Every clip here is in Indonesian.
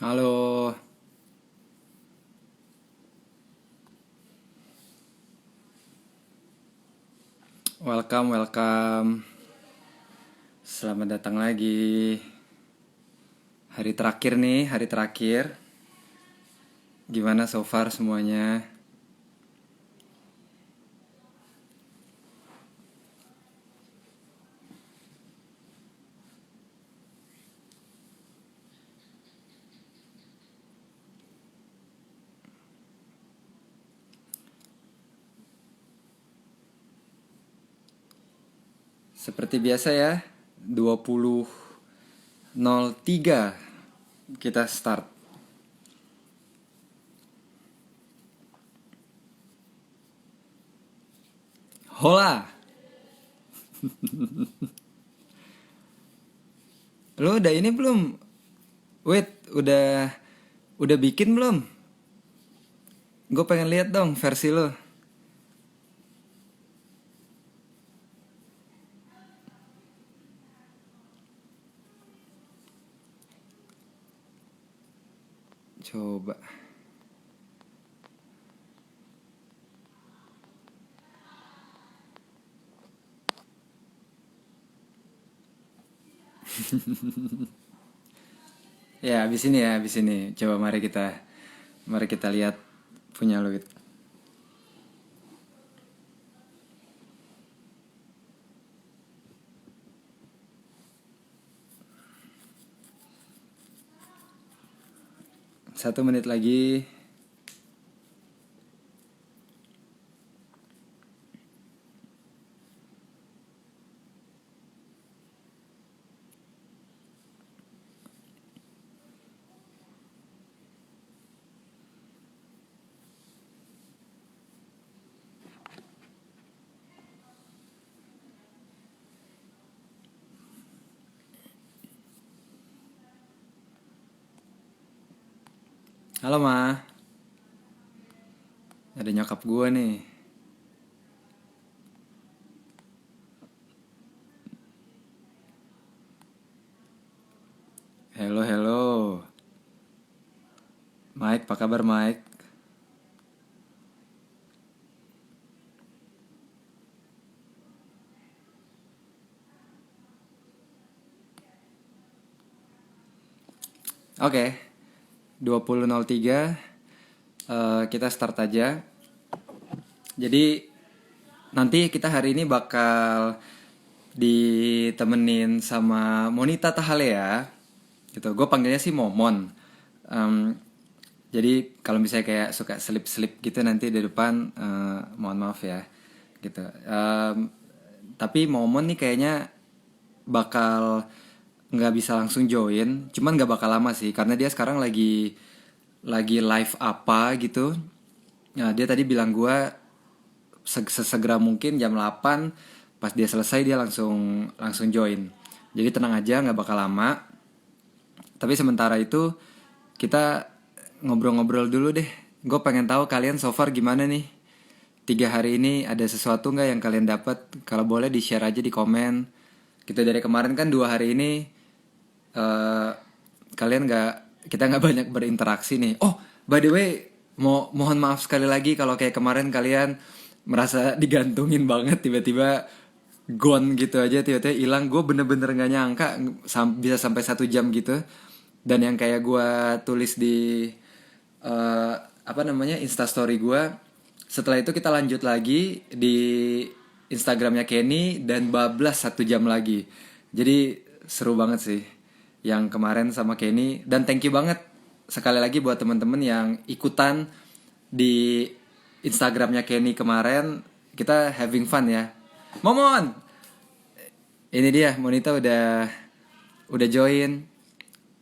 Halo, welcome, welcome. Selamat datang lagi. Hari terakhir nih, hari terakhir. Gimana so far semuanya? Seperti biasa ya, 20.03 kita start. Hola, lo udah ini belum? Wait, udah bikin belum? Gue pengen lihat dong versi lo. Coba. Ya, habis ini ya, habis ini. Coba mari kita lihat punya lo gitu. Satu menit lagi. Halo Ma, ada nyokap gue nih. Hello, hello. Mike, apa kabar Mike? Oke, 20.03 kita start aja. Jadi nanti kita hari ini bakal ditemenin sama Monita Tahalea gitu. Gue panggilnya sih Momon. Em, jadi kalau misalnya kayak suka selip-selip gitu nanti di depan, mohon maaf ya gitu. Tapi Momon nih kayaknya bakal nggak bisa langsung join, cuman nggak bakal lama sih karena dia sekarang lagi live apa gitu. Nah, dia tadi bilang gue sesegera mungkin jam 8 pas dia selesai dia langsung langsung join. Jadi tenang aja nggak bakal lama. Tapi sementara itu kita ngobrol-ngobrol dulu deh. Gue pengen tahu kalian so far gimana nih. 3 hari ini ada sesuatu nggak yang kalian dapat? Kalau boleh di share aja di komen. Gitu dari kemarin kan 2 hari ini eh kalian nggak kita nggak banyak berinteraksi nih. Oh, by the way, mohon maaf sekali lagi kalau kayak kemarin kalian merasa digantungin banget tiba-tiba gone gitu aja tiba-tiba hilang. Gue bener-bener nggak nyangka bisa sampai 1 jam gitu. Dan yang kayak gue tulis di apa namanya Instastory gue. Setelah itu kita lanjut lagi di Instagramnya Kenny dan bablas 1 jam lagi. Jadi seru banget sih yang kemarin sama Kenny. Dan thank you banget sekali lagi buat teman-teman yang ikutan di Instagramnya Kenny kemarin. Kita having fun ya. Momon, ini dia Monita udah join.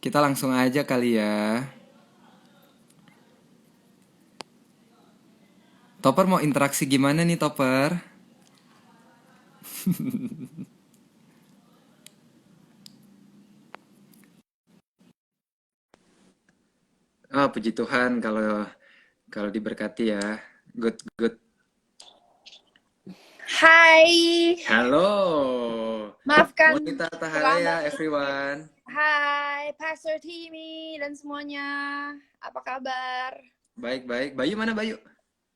Kita langsung aja kali ya. Topper mau interaksi gimana nih Topper? Oh, puji Tuhan kalau kalau diberkati ya. Good, good. Hai, Halo. Maafkan Monita terlambat. Tahalea, everyone. Hai, Pastor Timmy dan semuanya. Apa kabar? Baik-baik. Bayu mana Bayu?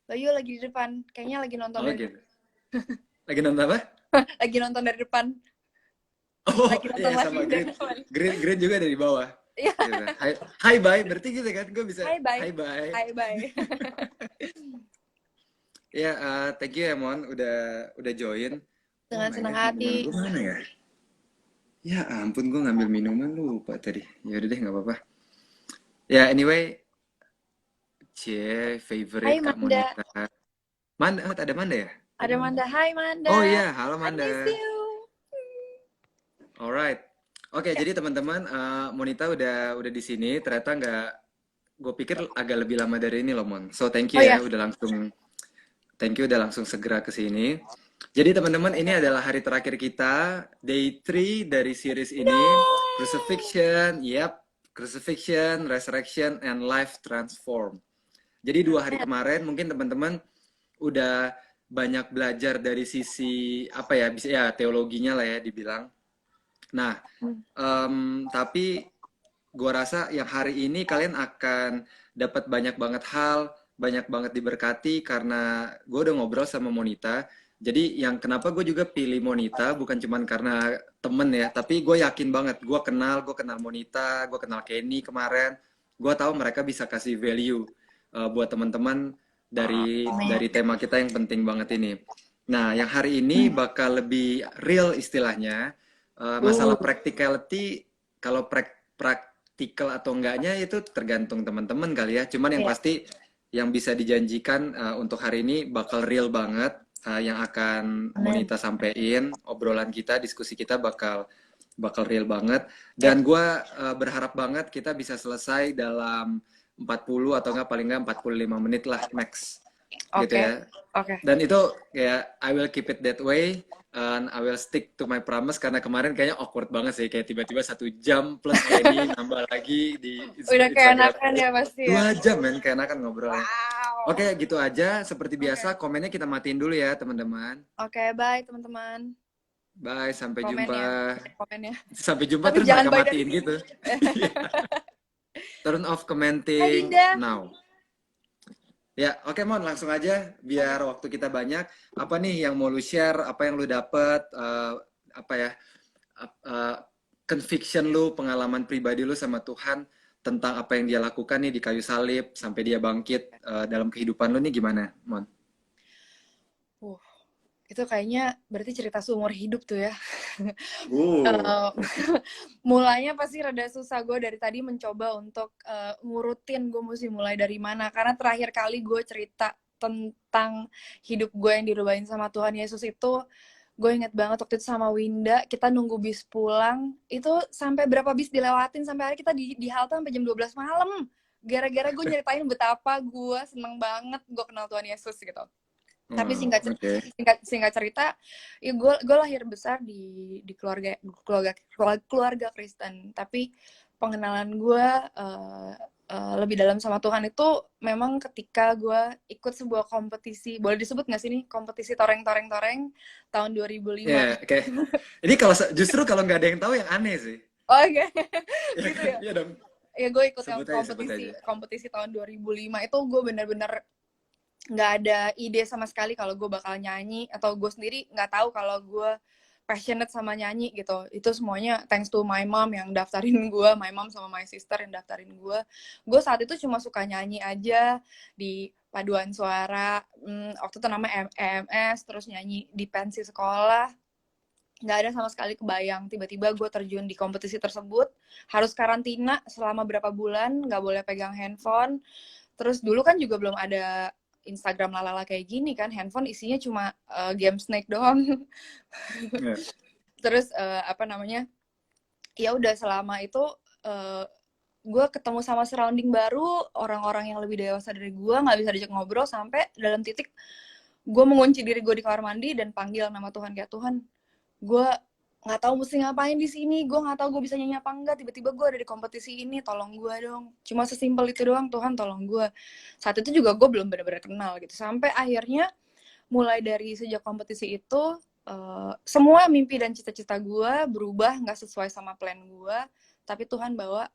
Bayu lagi di depan. Kayaknya lagi nonton Oh dari gitu. Lagi nonton apa? lagi nonton dari depan. Oh Lagi nonton iya live sama dari Grid. depan. Grid juga dari bawah. Iya. Gitu. Hai bye. Berarti gitu kan gue bisa Hai, bye. hai bye. Hai, bye. Ya, thank you ya Mon udah join. Oh Dengan my senang god, minuman hati. gue mana ya? Ya ampun, gue ngambil minuman lupa tadi. Ya udah deh, nggak apa-apa. Ya anyway, Hai, favorite Kak Manda. Monita. Manda, ada Manda ya? Ada Manda. Hai, Oh Manda. iya, halo I miss Manda. you. Alright. Oke, Ya. jadi teman-teman, Monita udah di sini. Ternyata nggak, gue pikir agak lebih lama dari ini loh Mon. So thank Oh you ya. ya, thank you udah langsung segera ke sini. Jadi teman-teman, ini adalah hari terakhir kita, day 3 dari series ini, Crucifixion, Crucifixion, Resurrection, and Life Transform. Jadi 2 hari kemarin mungkin teman-teman udah banyak belajar dari sisi apa ya, bisa ya teologinya lah ya dibilang. Nah, tapi gua rasa yang hari ini kalian akan dapat banyak banget hal, banyak banget diberkati karena gue udah ngobrol sama Monita. Jadi yang kenapa gue juga pilih Monita bukan cuman karena temen ya, tapi gue yakin banget, gue kenal Monita, gue kenal Kenny kemarin, gue tahu mereka bisa kasih value buat teman-teman dari tema kita yang penting banget ini. Nah, yang hari ini bakal lebih real istilahnya. Masalah practicality, kalau praktikal atau enggaknya itu tergantung teman-teman kali ya. Cuman yang Iya. pasti yang bisa dijanjikan untuk hari ini bakal real banget, yang akan Amin. Monita sampein, obrolan kita, diskusi kita bakal real banget. Yep. Dan gue berharap banget kita bisa selesai dalam 40 atau enggak paling enggak 45 menit lah max. Gitu Oke. ya. Oke. Dan itu kayak I will keep it that way and I will stick to my promise karena kemarin kayaknya awkward banget sih kayak tiba-tiba 1 jam plus Kenny nambah lagi di Udah Instagram keenakan ya pasti ya. 2 jam men keenakan ngobrolnya. Wow. Oke gitu aja seperti biasa Oke. komennya kita matiin dulu ya teman-teman. Oke, bye teman-teman. Bye sampai Komen jumpa. ya. Komen ya. Sampai jumpa Tapi terus jangan mereka bye dari matiin sini. gitu. Turn off Hai commenting Dinda. now. Ya, oke Mon, langsung aja biar waktu kita banyak. Apa nih yang mau lu share? Apa yang lu dapet? Apa ya? eh, Conviction lu, pengalaman pribadi lu sama Tuhan tentang apa yang dia lakukan nih di kayu salib sampai dia bangkit dalam kehidupan lu nih gimana, Mon? Uh, itu kayaknya berarti cerita seumur hidup tuh ya. Uh, Mulanya pasti rada susah, gue dari tadi mencoba untuk ngurutin gue mesti mulai dari mana, karena terakhir kali gue cerita tentang hidup gue yang dirubahin sama Tuhan Yesus itu, gue inget banget waktu itu sama Winda, kita nunggu bis pulang, itu sampai berapa bis dilewatin, sampai hari kita di halte sampai jam 12 malam, gara-gara gue nyeritain betapa gue seneng banget gue kenal Tuhan Yesus gitu. Tapi singkat cerita, ya gue lahir besar di keluarga Kristen. Tapi pengenalan gue lebih dalam sama Tuhan itu memang ketika gue ikut sebuah kompetisi, boleh disebut nggak sih nih, kompetisi toreng tahun 2005. Ya, oke. Ini justru kalau nggak ada yang tahu yang aneh sih. Oh iya, Ya, gitu ya. Iya dong. Ya gue ikut Sebut aja. kompetisi tahun 2005 itu gue bener-bener nggak ada ide sama sekali kalau gue bakal nyanyi, atau gue sendiri nggak tahu kalau gue passionate sama nyanyi gitu. Itu semuanya thanks to my mom yang daftarin gue, my mom sama my sister yang daftarin gue. Gue saat itu cuma suka nyanyi aja di paduan suara, waktu itu namanya EMS, terus nyanyi di pensi sekolah. Nggak ada sama sekali kebayang tiba-tiba gue terjun di kompetisi tersebut, harus karantina selama berapa bulan, nggak boleh pegang handphone. Terus dulu kan juga belum ada Instagram lalala kayak gini kan, handphone isinya cuma game Snake doang. Yeah. Terus ya udah selama itu gue ketemu sama surrounding baru, orang-orang yang lebih dewasa dari gue, nggak bisa diajak ngobrol, sampai dalam titik gue mengunci diri gue di kamar mandi dan panggil nama Tuhan, kayak Tuhan, gue nggak tahu mesti ngapain di sini, gue nggak tahu gue bisa nyanyi apa enggak, tiba-tiba gue ada di kompetisi ini, tolong gue dong. Cuma sesimpel itu doang, Tuhan tolong gue. Saat itu juga gue belum benar-benar kenal gitu, sampai akhirnya mulai dari sejak kompetisi itu semua mimpi dan cita-cita gue berubah nggak sesuai sama plan gue, tapi Tuhan bawa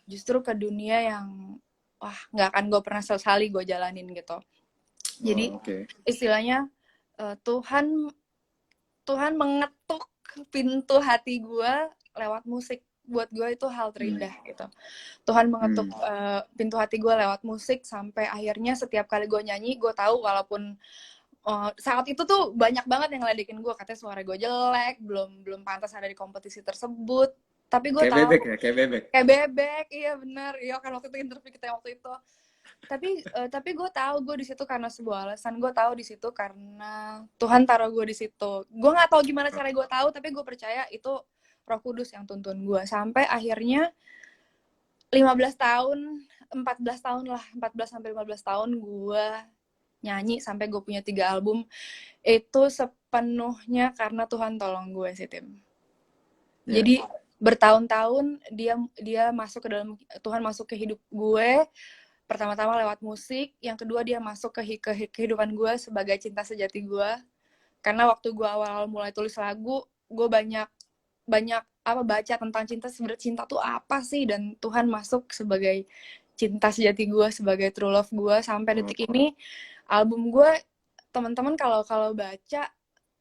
justru ke dunia yang wah nggak akan gue pernah sesali gue jalanin gitu. Jadi istilahnya Tuhan mengetuk pintu hati gue lewat musik. Buat gue itu hal terindah gitu. Tuhan mengetuk pintu hati gue lewat musik sampai akhirnya setiap kali gue nyanyi, gue tahu walaupun saat itu tuh banyak banget yang ngeledekin gue, katanya suara gue jelek, belum pantas ada di kompetisi tersebut. Tapi gue tahu kayak bebek, iya benar, iya kan waktu itu interview kita waktu itu. Tapi gue tahu gue di situ karena sebuah alasan. Gue tahu di situ karena Tuhan taruh gue di situ. Gue nggak tahu gimana cara gue tahu, tapi gue percaya itu Roh Kudus yang tuntun gue sampai akhirnya 15 tahun, 14 tahun lah, 14 sampai 15 tahun gue nyanyi sampai gue punya 3 album. Itu sepenuhnya karena Tuhan tolong gue sih, Tim. Jadi bertahun-tahun dia masuk ke dalam, Tuhan masuk ke hidup gue. Pertama-tama lewat musik, yang kedua dia masuk ke kehidupan gue sebagai cinta sejati gue. Karena waktu gue awal-awal mulai tulis lagu, gue banyak baca tentang cinta, sebenarnya cinta tuh apa sih, dan Tuhan masuk sebagai cinta sejati gue, sebagai true love gue sampai detik ini. Album gue, teman-teman kalau baca,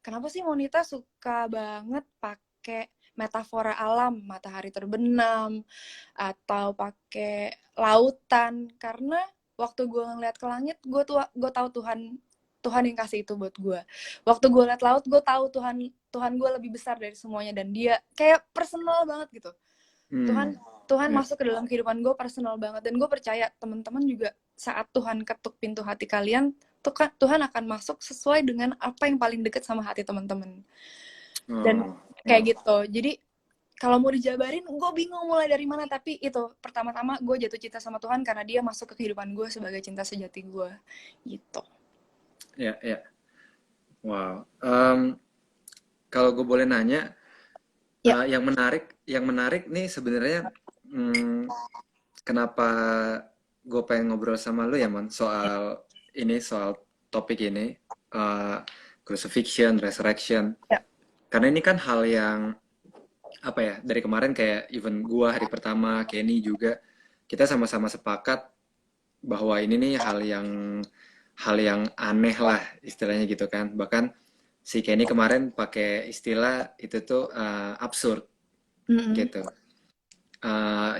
kenapa sih Monita suka banget pakai metafora alam, matahari terbenam, atau pakai lautan? Karena waktu gue ngeliat ke langit, gue tahu Tuhan yang kasih itu buat gue. Waktu gue liat laut, gue tahu Tuhan gue lebih besar dari semuanya, dan dia kayak personal banget gitu. Tuhan masuk ke dalam kehidupan gue personal banget, dan gue percaya teman-teman juga saat Tuhan ketuk pintu hati kalian, Tuhan akan masuk sesuai dengan apa yang paling dekat sama hati teman-teman. Dan kayak gitu. Jadi kalau mau dijabarin, gue bingung mulai dari mana. Tapi itu pertama-tama gue jatuh cinta sama Tuhan karena dia masuk ke kehidupan gue sebagai cinta sejati gue. Gitu. Ya. Wow. Kalau gue boleh nanya, yang menarik nih sebenarnya, kenapa gue pengen ngobrol sama lu ya, Mon, soal topik ini, crucifixion, resurrection. Karena ini kan hal yang apa ya, dari kemarin kayak even gue hari pertama, Kenny juga, kita sama-sama sepakat bahwa ini nih hal yang aneh lah istilahnya gitu kan. Bahkan si Kenny kemarin pakai istilah itu tuh absurd gitu.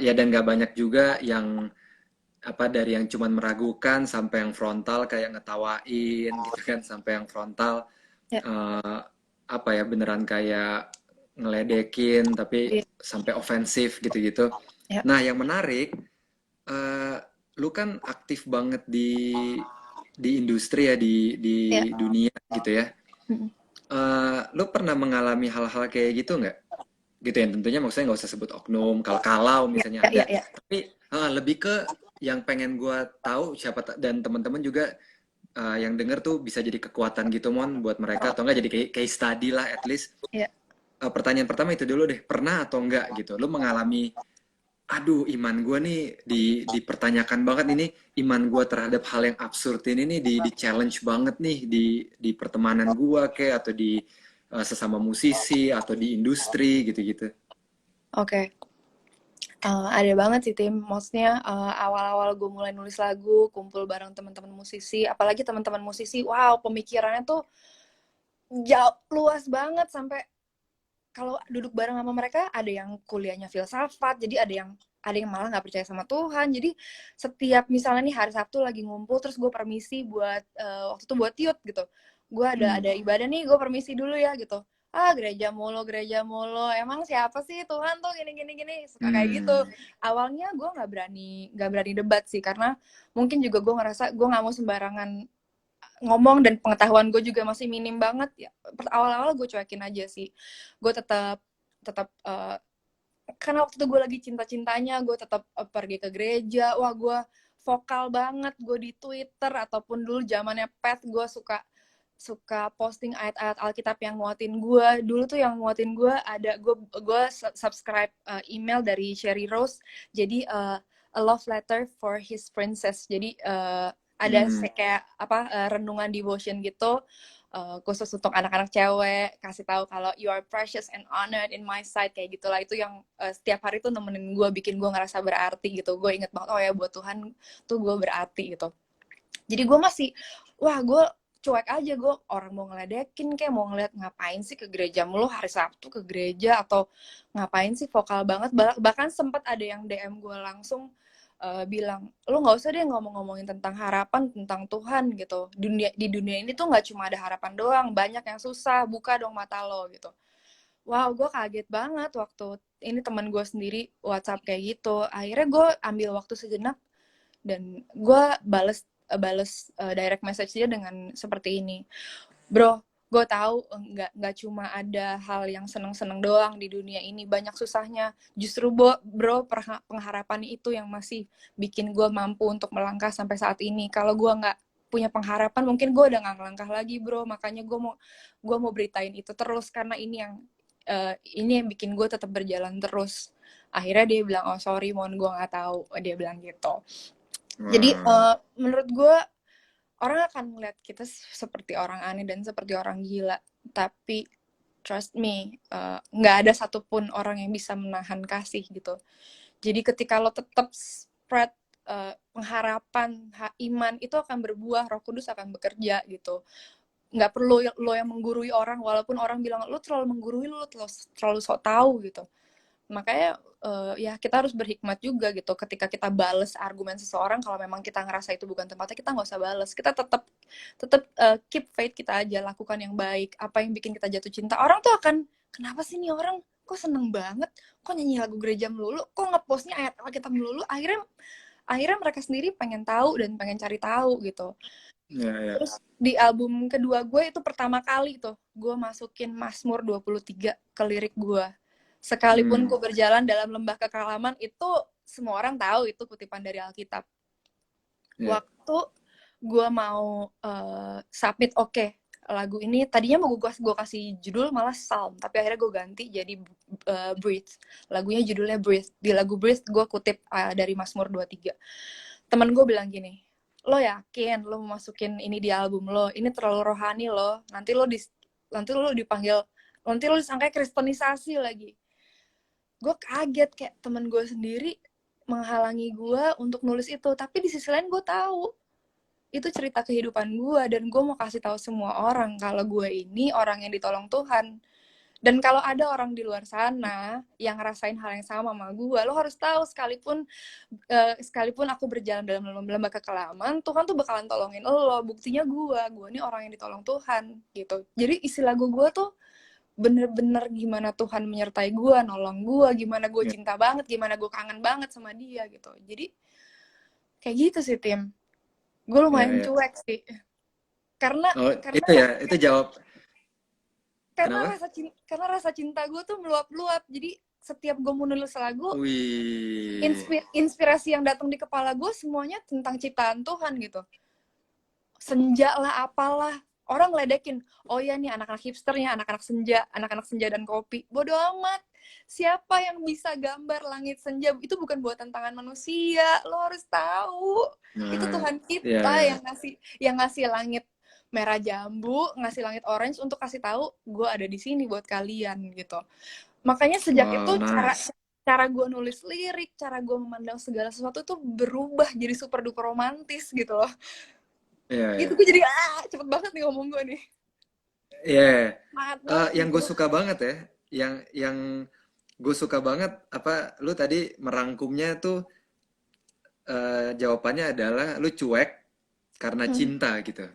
Ya dan gak banyak juga yang dari yang cuman meragukan sampai yang frontal kayak ngetawain gitu kan, sampai yang frontal beneran kayak ngeledekin tapi sampai ofensif gitu-gitu. Nah yang menarik, lu kan aktif banget di industri ya, di dunia gitu ya. Lu pernah mengalami hal-hal kayak gitu nggak? Gitu ya, tentunya maksudnya nggak usah sebut oknum, kalau misalnya ada. Tapi lebih ke yang pengen gue tahu siapa, dan teman-teman juga yang denger tuh bisa jadi kekuatan gitu, Mon, buat mereka, atau enggak jadi case study lah at least. Pertanyaan pertama itu dulu deh, pernah atau enggak gitu, lu mengalami, aduh iman gue nih dipertanyakan banget ini, iman gue terhadap hal yang absurd ini nih di challenge banget nih di pertemanan gue kayak, atau di sesama musisi atau di industri gitu-gitu. Oke. Ada banget sih, Tim. Maksudnya awal-awal gue mulai nulis lagu, kumpul bareng teman-teman musisi, apalagi teman-teman musisi, wow, pemikirannya tuh jauh luas banget, sampai kalau duduk bareng sama mereka ada yang kuliahnya filsafat, jadi ada yang malah nggak percaya sama Tuhan. Jadi setiap misalnya nih hari Sabtu lagi ngumpul, terus gue permisi buat waktu itu buat tiut gitu, gue ada ibadah nih, gue permisi dulu ya gitu. Gereja mulu, emang siapa sih Tuhan tuh gini, suka kayak gitu. Awalnya gue nggak berani debat sih, karena mungkin juga gue ngerasa gue nggak mau sembarangan ngomong, dan pengetahuan gue juga masih minim banget ya. Awal-awal gue cuekin aja sih. Gue tetap karena waktu itu gue lagi cinta-cintanya, gue tetap pergi ke gereja. Wah, gue vokal banget, gue di Twitter, ataupun dulu zamannya pet, gue suka posting ayat-ayat Alkitab yang nguatin gue. Dulu tuh yang nguatin gue ada, gue subscribe email dari Sherry Rose, jadi a love letter for his princess. Jadi ada kayak renungan devotion gitu, khusus untuk anak-anak cewek, kasih tahu kalau you are precious and honored in my sight, kayak gitulah. Itu yang setiap hari tuh nemenin gue, bikin gue ngerasa berarti gitu. Gue inget banget, oh ya buat Tuhan tuh gue berarti gitu. Jadi gue masih, wah gue cuek aja, gue orang mau ngeledekin kayak mau ngeliat ngapain sih ke gereja mulu hari Sabtu ke gereja, atau ngapain sih vokal banget. Bahkan sempat ada yang DM gue langsung bilang, lu nggak usah deh ngomong-ngomongin tentang harapan, tentang Tuhan gitu. Di dunia ini tuh nggak cuma ada harapan doang, banyak yang susah, buka dong mata lo gitu. Wow, gue kaget banget waktu ini teman gue sendiri WhatsApp kayak gitu. Akhirnya gue ambil waktu sejenak dan gue bales direct message dia dengan seperti ini. Bro, gue tahu nggak cuma ada hal yang seneng-seneng doang di dunia ini, banyak susahnya. Justru bro, pengharapan itu yang masih bikin gue mampu untuk melangkah sampai saat ini. Kalau gue nggak punya pengharapan, mungkin gue udah nggak ngelangkah lagi, bro. Makanya gue mau beritain itu terus, karena ini yang bikin gue tetap berjalan terus. Akhirnya dia bilang, oh sorry Mon, gue nggak tahu. Dia bilang gitu. Jadi menurut gue orang akan melihat kita seperti orang aneh dan seperti orang gila, tapi trust me, nggak ada satupun orang yang bisa menahan kasih gitu. Jadi ketika lo tetap spread pengharapan, iman, itu akan berbuah, Roh Kudus akan bekerja gitu. Nggak perlu lo yang menggurui orang, walaupun orang bilang lo terlalu menggurui, lo terlalu sok tahu gitu. Makanya ya kita harus berhikmat juga gitu ketika kita bales argumen seseorang. Kalau memang kita ngerasa itu bukan tempatnya, kita nggak usah bales. Kita tetap keep faith kita aja, lakukan yang baik. Apa yang bikin kita jatuh cinta, orang tuh akan, kenapa sih nih orang kok seneng banget, kok nyanyi lagu gereja melulu, kok ngepostnya ayat Alkitab melulu. Akhirnya mereka sendiri pengen tahu dan pengen cari tahu gitu. Terus di album kedua gue itu pertama kali tuh gue masukin Mazmur 23 ke lirik gue. Sekalipun ku berjalan dalam lembah kekelaman, itu semua orang tahu itu kutipan dari Alkitab. Waktu gue mau submit lagu ini, tadinya mau gue kasih judul malah Psalm, tapi akhirnya gue ganti jadi Breathe. Lagunya judulnya Breathe. Di lagu Breathe gue kutip dari Mazmur 23. Temen gue bilang gini, lo yakin lo mau masukin ini di album lo? Ini terlalu rohani lo. Nanti lo dipanggil, nanti lo disangka kristenisasi lagi. Gue kaget, kayak temen gue sendiri menghalangi gue untuk nulis itu. Tapi di sisi lain gue tahu itu cerita kehidupan gue, dan gue mau kasih tahu semua orang kalau gue ini orang yang ditolong Tuhan. Dan kalau ada orang di luar sana yang ngerasain hal yang sama gue, lo harus tahu, sekalipun aku berjalan dalam lembah kekelaman, Tuhan tuh bakalan tolongin lo. Buktinya gue ini orang yang ditolong Tuhan gitu. Jadi isi lagu gue tuh bener-bener gimana Tuhan menyertai gue, nolong gue, gimana gue cinta banget, gimana gue kangen banget sama dia gitu. Jadi kayak gitu sih Tim. Gue lumayan cuek sih. Karena itu jawab. Karena rasa cinta gue tuh meluap-luap. Jadi setiap gue mau nulis lagu, inspirasi yang datang di kepala gue semuanya tentang ciptaan Tuhan gitu. Senja lah, apalah. Orang ngeledekin, oh ya nih anak-anak hipsternya, anak-anak senja dan kopi. Bodoh amat. Siapa yang bisa gambar langit senja? Itu bukan buatan tangan manusia. Lo harus tahu. Itu Tuhan kita yang ngasih langit merah jambu, ngasih langit orange untuk kasih tahu gue ada di sini buat kalian gitu. Makanya sejak itu cara gue nulis lirik, cara gue memandang segala sesuatu tuh berubah jadi super duper romantis gitu loh. Gitu gue jadi cepet banget nih ngomong gue nih. Yang gue suka banget ya, yang gue suka banget apa lu tadi merangkumnya tuh jawabannya adalah lu cuek karena cinta gitu.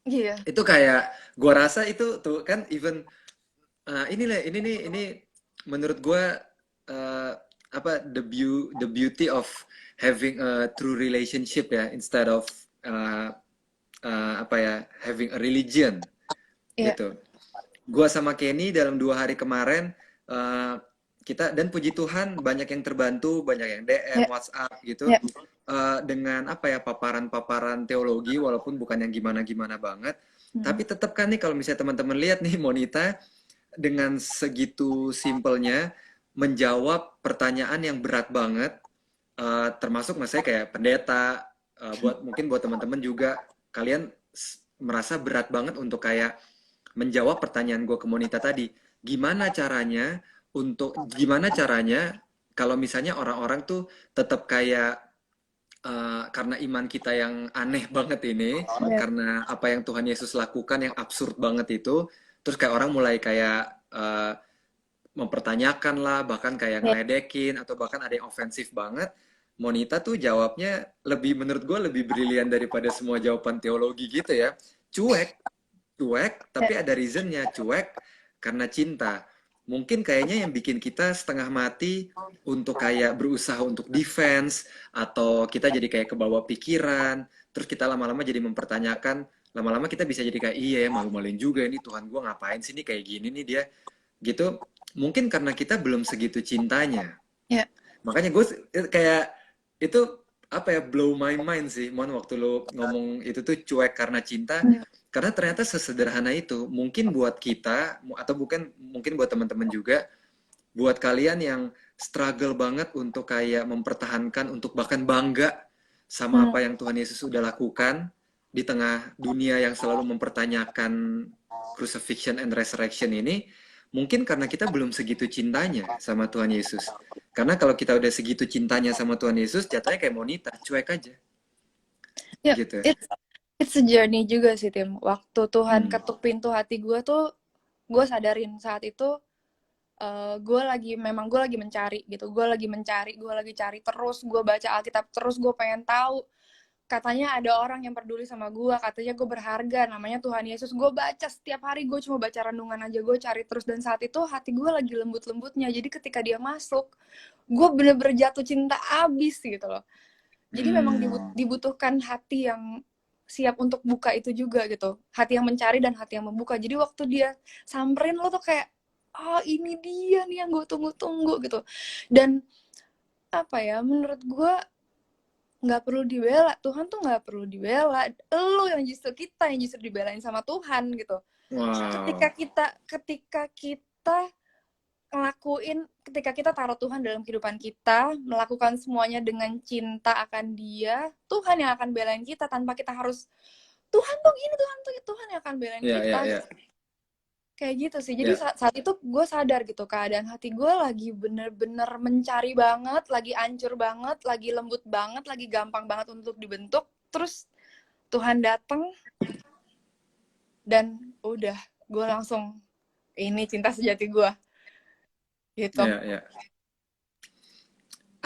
Iya. Itu kayak gue rasa itu tuh kan even ini menurut gue the beauty of having a true relationship ya, instead of having a religion gitu. Gua sama Kenny dalam 2 hari kemarin kita, dan puji Tuhan banyak yang terbantu, banyak yang DM, WhatsApp gitu, dengan paparan-paparan teologi, walaupun bukan yang gimana-gimana banget, tapi tetap kan nih kalau misalnya teman-teman lihat nih Monita dengan segitu simpelnya menjawab pertanyaan yang berat banget, termasuk misalnya kayak pendeta, mungkin buat teman-teman juga kalian merasa berat banget untuk kayak menjawab pertanyaan gue ke Monita tadi. Gimana caranya kalau misalnya orang-orang tuh tetap kayak karena iman kita yang aneh banget ini, Ya. karena apa yang Tuhan Yesus lakukan yang absurd banget itu, terus kayak orang mulai kayak mempertanyakan lah, bahkan kayak Ya. ngeledekin, atau bahkan ada yang ofensif banget. Monita tuh jawabnya lebih, menurut gue lebih brilian daripada semua jawaban teologi gitu ya. Cuek, cuek, Ya. tapi ada reasonnya. Cuek karena cinta. Mungkin kayaknya yang bikin kita setengah mati untuk kayak berusaha untuk defense, atau kita jadi kayak kebawa pikiran, terus kita lama-lama jadi mempertanyakan, lama-lama kita bisa jadi kayak, iya ya, malu-maluin juga ini, Tuhan gue ngapain sih ini kayak gini nih dia, gitu. Mungkin karena kita belum segitu cintanya. Ya. Makanya gue kayak itu apa ya, blow my mind sih, Mon, waktu lo ngomong itu tuh cuek karena cinta, karena ternyata sesederhana itu. Mungkin buat kita, atau bukan, mungkin buat teman-teman juga, buat kalian yang struggle banget untuk kayak mempertahankan, untuk bahkan bangga sama Hmm. apa yang Tuhan Yesus sudah lakukan di tengah dunia yang selalu mempertanyakan crucifixion and resurrection ini, mungkin karena kita belum segitu cintanya sama Tuhan Yesus. Karena kalau kita udah segitu cintanya sama Tuhan Yesus, jatuhnya kayak Monita, cuek aja, Ya, gitu. it's a journey juga sih, Tim. Waktu Tuhan Hmm. ketuk pintu hati gue tuh, gue sadarin saat itu gue lagi mencari gitu, gue lagi cari terus, gue baca Alkitab terus, gue pengen tahu. Katanya ada orang yang peduli sama gue, katanya gue berharga, namanya Tuhan Yesus. Gue baca setiap hari, gue cuma baca renungan aja, gue cari terus. Dan saat itu hati gue lagi lembut-lembutnya, jadi ketika dia masuk, gue bener-bener jatuh cinta abis gitu loh. Jadi memang Hmm. dibutuhkan hati yang siap untuk buka itu juga gitu, hati yang mencari dan hati yang membuka. Jadi waktu dia samperin lo tuh kayak, oh ini dia nih yang gue tunggu-tunggu gitu. Dan apa ya, menurut gue nggak perlu dibela, Tuhan tuh nggak perlu dibela, lo yang justru, kita yang justru dibelain sama Tuhan gitu. ketika Wow. kita ketika kita ngelakuin, ketika kita taruh Tuhan dalam kehidupan kita, melakukan semuanya dengan cinta akan Dia, Tuhan yang akan belain kita tanpa kita harus, Tuhan tuh gini, Tuhan tuh, Tuhan yang akan belain Ya, ya, kita. ya. Kayak gitu sih. Jadi Ya. saat itu gue sadar gitu, keadaan hati gue lagi bener-bener mencari banget, lagi ancur banget, lagi lembut banget, lagi gampang banget untuk dibentuk. Terus Tuhan datang dan udah, gue langsung, ini cinta sejati gue gitu. Ya, ya.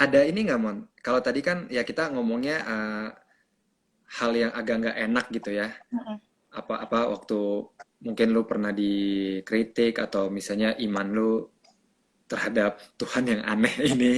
Ada ini nggak, Mon? Kalau tadi kan ya kita ngomongnya hal yang agak nggak enak gitu ya. Apa waktu mungkin lu pernah dikritik, atau misalnya iman lu terhadap Tuhan yang aneh ini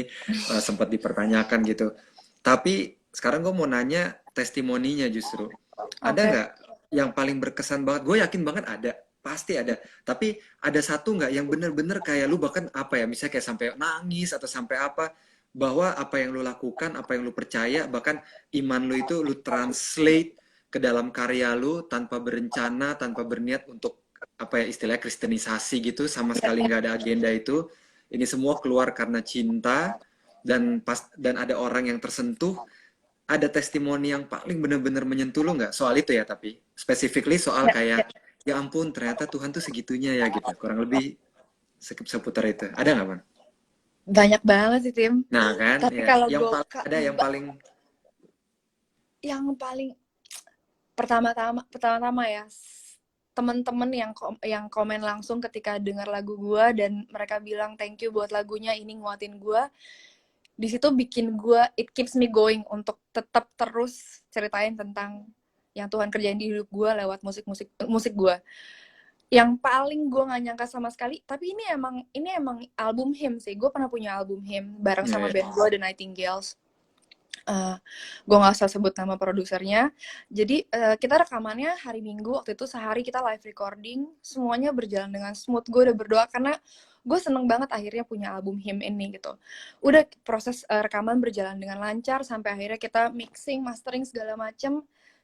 sempat dipertanyakan gitu. Tapi sekarang gue mau nanya testimoninya justru. Ada Oke. nggak yang paling berkesan banget? Gue yakin banget ada, pasti ada. Tapi ada satu nggak yang bener-bener kayak lu bahkan apa ya, misalnya kayak sampai nangis atau sampai apa, bahwa apa yang lu lakukan, apa yang lu percaya, bahkan iman lu itu lu translate ke dalam karya lu tanpa berencana, tanpa berniat untuk apa ya istilahnya kristenisasi gitu, sama Ya, sekali ya. nggak ada agenda itu. Ini semua keluar karena cinta, dan ada orang yang tersentuh. Ada testimoni yang paling benar-benar menyentuh lo nggak soal itu ya, tapi specifically soal Ya, ya. kayak ya ampun ternyata Tuhan tuh segitunya ya gitu, kurang lebih seputar itu ada nggak, Man? Banyak banget sih, Tim. Nah kan Tapi ya, kalau yang gue, paling ada yang paling yang paling pertama-tama ya, temen-temen yang komen langsung ketika dengar lagu gue dan mereka bilang thank you buat lagunya, ini nguatin gue. Di situ bikin gue, it keeps me going untuk tetap terus ceritain tentang yang Tuhan kerjain di hidup gue lewat musik gue. Yang paling gue nggak nyangka sama sekali, tapi ini emang album hymn sih. Gue pernah punya album hymn bareng ya, sama ya. band gue, The Nightingales. Gue nggak usah sebut nama produsernya. Jadi kita rekamannya hari Minggu, waktu itu sehari kita live recording, semuanya berjalan dengan smooth. Gue udah berdoa karena gue seneng banget akhirnya punya album hymn ini gitu. Udah proses rekaman berjalan dengan lancar sampai akhirnya kita mixing, mastering segala macem.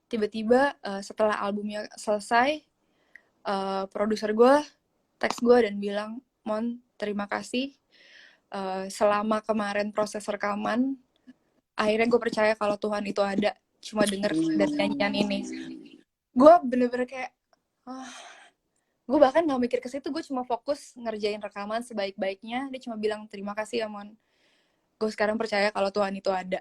Tiba-tiba setelah albumnya selesai, produser gue teks gue dan bilang, Mon, terima kasih selama kemarin proses rekaman, akhirnya gue percaya kalau Tuhan itu ada, cuma denger dari nyanyian ini. Gue bener-bener kayak, oh, Gue bahkan nggak mikir ke situ, gue cuma fokus ngerjain rekaman sebaik-baiknya. Dia cuma bilang terima kasih ya Mon, gue sekarang percaya kalau Tuhan itu ada.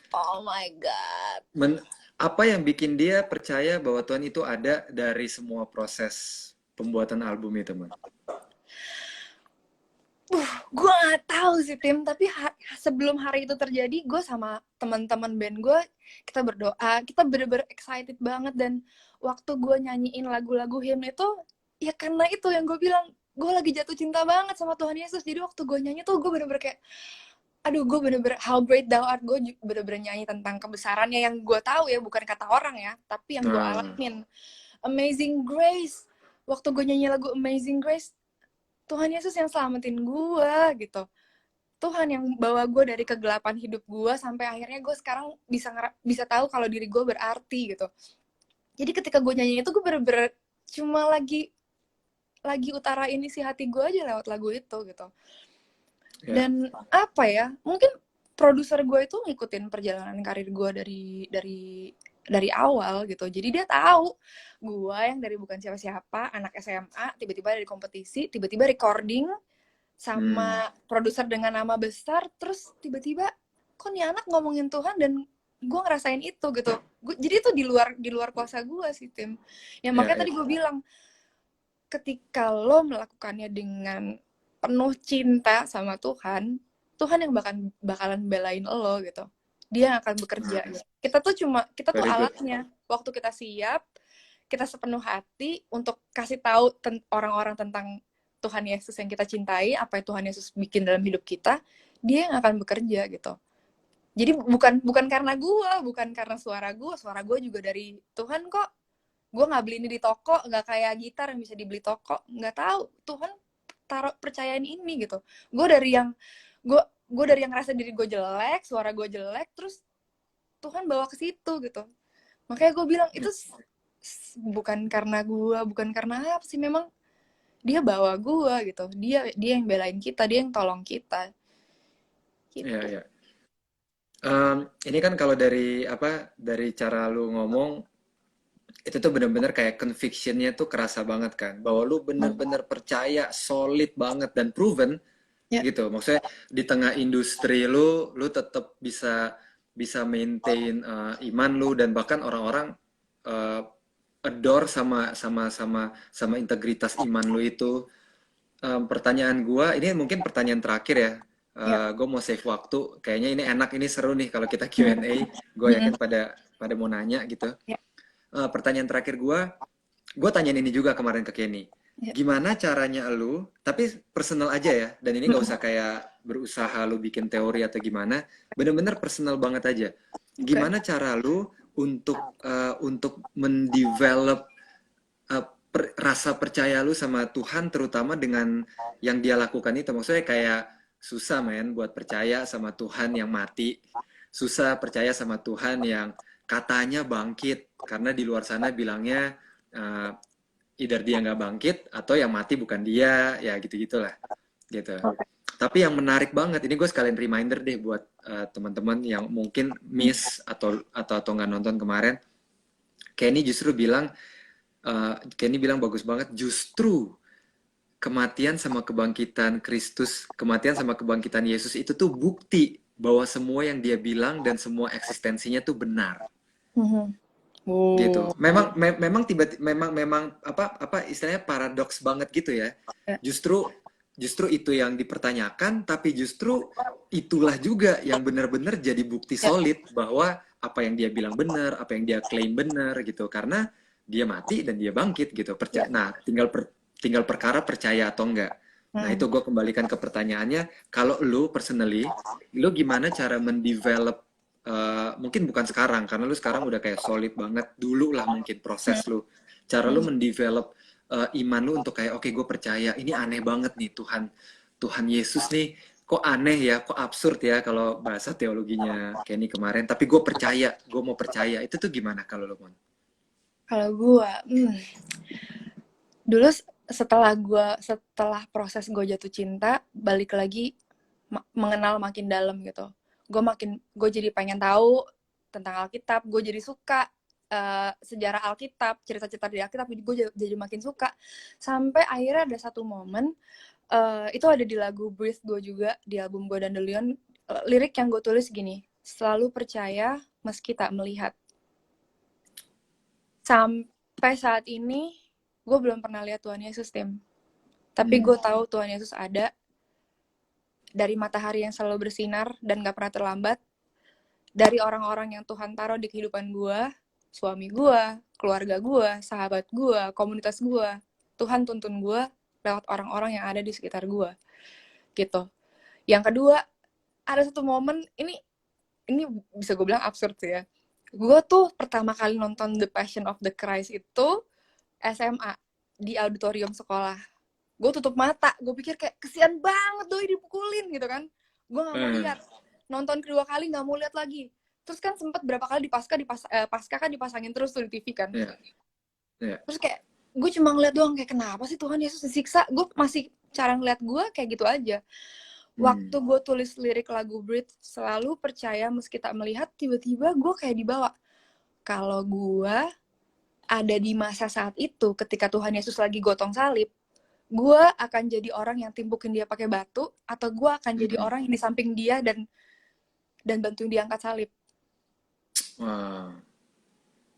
Oh my god. Men- Apa yang bikin dia percaya bahwa Tuhan itu ada dari semua proses pembuatan album itu, Man? Gue nggak tahu sih Tim, tapi sebelum hari itu terjadi, gue sama teman-teman band gue, kita berdoa, kita bener-bener excited banget. Dan waktu gue nyanyiin lagu-lagu hymn itu, ya karena itu yang gue bilang, gue lagi jatuh cinta banget sama Tuhan Yesus. Jadi waktu gue nyanyi tuh gue bener-bener kayak, aduh, gue bener-bener how great thou art. Gue bener-bener nyanyi tentang kebesarannya yang gue tahu ya, bukan kata orang ya, tapi yang gue Nah, alamin. Amazing Grace, waktu gue nyanyi lagu Amazing Grace, Tuhan Yesus yang selamatin gue gitu. Tuhan yang bawa gue dari kegelapan hidup gue sampai akhirnya gue sekarang bisa tahu kalau diri gue berarti gitu. Jadi ketika gue nyanyi itu gue bener-bener cuma lagi utarain isi hati gue aja lewat lagu itu gitu. ya, Dan apa ya, mungkin produser gue itu ngikutin perjalanan karir gue dari awal gitu. Jadi dia tahu gue yang dari bukan siapa-siapa, anak SMA, tiba-tiba dari kompetisi, tiba-tiba recording hmm, sama produser dengan nama besar, terus tiba-tiba kok nih anak ngomongin Tuhan, dan gue ngerasain itu gitu. Jadi itu di luar kuasa gue sih Tim. Ya ya, makanya ya, tadi gue bilang, ketika lo melakukannya dengan penuh cinta sama Tuhan, Tuhan yang bakalan belain lo gitu. Dia yang akan bekerja nah, gitu. Kita tuh very good. alatnya. Waktu kita siap, kita sepenuh hati untuk kasih tahu orang-orang tentang Tuhan Yesus yang kita cintai, apa yang Tuhan Yesus bikin dalam hidup kita, dia yang akan bekerja gitu. Jadi bukan karena bukan karena suara gue juga dari Tuhan kok. Gue nggak beli ini di toko, nggak kayak gitar yang bisa dibeli toko, nggak tahu. Tuhan taruh percayaan ini gitu. gue dari yang gue gue dari yang ngerasa diri gue jelek, suara gue jelek, terus Tuhan bawa ke situ gitu. Makanya gue bilang itu bukan karena gue, bukan karena apa sih, memang dia bawa gue gitu. Dia yang belain kita, dia yang tolong kita Ya, gitu. ya. Ini kan kalau dari apa, dari cara lu ngomong, itu tuh bener-bener kayak convictionnya tuh kerasa banget kan, bahwa lu bener-bener percaya solid banget dan proven Ya. gitu. Maksudnya di tengah industri lu tetap bisa bisa maintain iman lu, dan bahkan orang-orang uh, adore sama integritas iman lu itu. Pertanyaan gua ini mungkin pertanyaan terakhir ya. Ya. Gue mau save waktu. Kayaknya ini enak, ini seru nih kalau kita Hmm. Q&A. Gue Hmm. yakin pada pada mau nanya gitu. Ya. Pertanyaan terakhir gue tanyain ini juga kemarin ke Kenny. Ya. Gimana caranya lu, tapi personal aja ya, dan ini nggak Hmm. usah kayak berusaha lu bikin teori atau gimana, bener-bener personal banget aja. Oke. Gimana cara lu untuk mendevelop rasa percaya lu sama Tuhan, terutama dengan yang dia lakukan itu. Maksudnya kayak susah men buat percaya sama Tuhan yang mati, susah percaya sama Tuhan yang katanya bangkit, karena di luar sana bilangnya uh, either dia nggak bangkit atau yang mati bukan dia, ya gitu-gitulah gitu. Oke. Tapi yang menarik banget, ini gue sekalian reminder deh buat teman-teman yang mungkin miss atau nggak nonton kemarin. Kenny bilang bagus banget, justru kematian sama kebangkitan Kristus, kematian sama kebangkitan Yesus itu tuh bukti bahwa semua yang dia bilang dan semua eksistensinya tuh benar. Hmm. Gitu. Oh. Memang memang apa istilahnya paradoks banget gitu ya. Ya. Justru justru itu yang dipertanyakan, tapi justru itulah juga yang benar-benar jadi bukti Ya. solid bahwa apa yang dia bilang benar, apa yang dia klaim benar gitu. Karena dia mati dan dia bangkit gitu. Ya. Nah, tinggal perkara percaya atau enggak. Nah, Hmm. itu gue kembalikan ke pertanyaannya, kalau lu personally, lu gimana cara mendevelop, mungkin bukan sekarang, karena lu sekarang udah kayak solid banget, dulu lah mungkin proses lu. Cara lu Hmm. mendevelop iman lu untuk kayak, oke, gue percaya, ini aneh banget nih Tuhan, Tuhan Yesus nih, kok aneh ya, kok absurd ya kalau bahasa teologinya Kenny kemarin, tapi gue percaya, gue mau percaya. Itu tuh gimana kalau lu, Mon? Kalau gue, dulu setelah proses gue jatuh cinta, balik lagi mengenal makin dalam gitu. Gue jadi pengen tahu tentang Alkitab, gue jadi suka sejarah Alkitab, cerita-cerita di Alkitab, gue jadi makin suka. Sampai akhirnya ada satu momen, itu ada di lagu Breathe gue juga, di album gue Dandelion, lirik yang gue tulis gini, selalu percaya meski tak melihat. Sampai saat ini, gue belum pernah lihat Tuhan Yesus, Tim. Tapi gue tahu Tuhan Yesus ada, dari matahari yang selalu bersinar dan gak pernah terlambat, dari orang-orang yang Tuhan taruh di kehidupan gue, suami gue, keluarga gue, sahabat gue, komunitas gue. Tuhan tuntun gue lewat orang-orang yang ada di sekitar gue. Gitu. Yang kedua, ada satu momen, ini bisa gue bilang absurd sih ya. Gue tuh pertama kali nonton The Passion of the Christ itu SMA, di auditorium sekolah. Gue tutup mata, gue pikir kayak kesian banget doi dipukulin gitu kan. Gue gak mau lihat. Nonton kedua kali gak mau lihat lagi. Terus kan sempet berapa kali di Pasca kan dipasangin terus tuh di TV kan. Terus kayak gue cuma ngeliat doang, kayak kenapa sih Tuhan Yesus disiksa. Gue masih cara ngeliat gue kayak gitu aja. Waktu gue tulis lirik lagu Breathe, selalu percaya meski tak melihat, tiba-tiba gue kayak dibawa. Kalau gue ada di masa saat itu, ketika Tuhan Yesus lagi gotong salib, gue akan jadi orang yang timpukin dia pakai batu, atau gue akan jadi orang yang di samping dia dan bantuin dia angkat salib.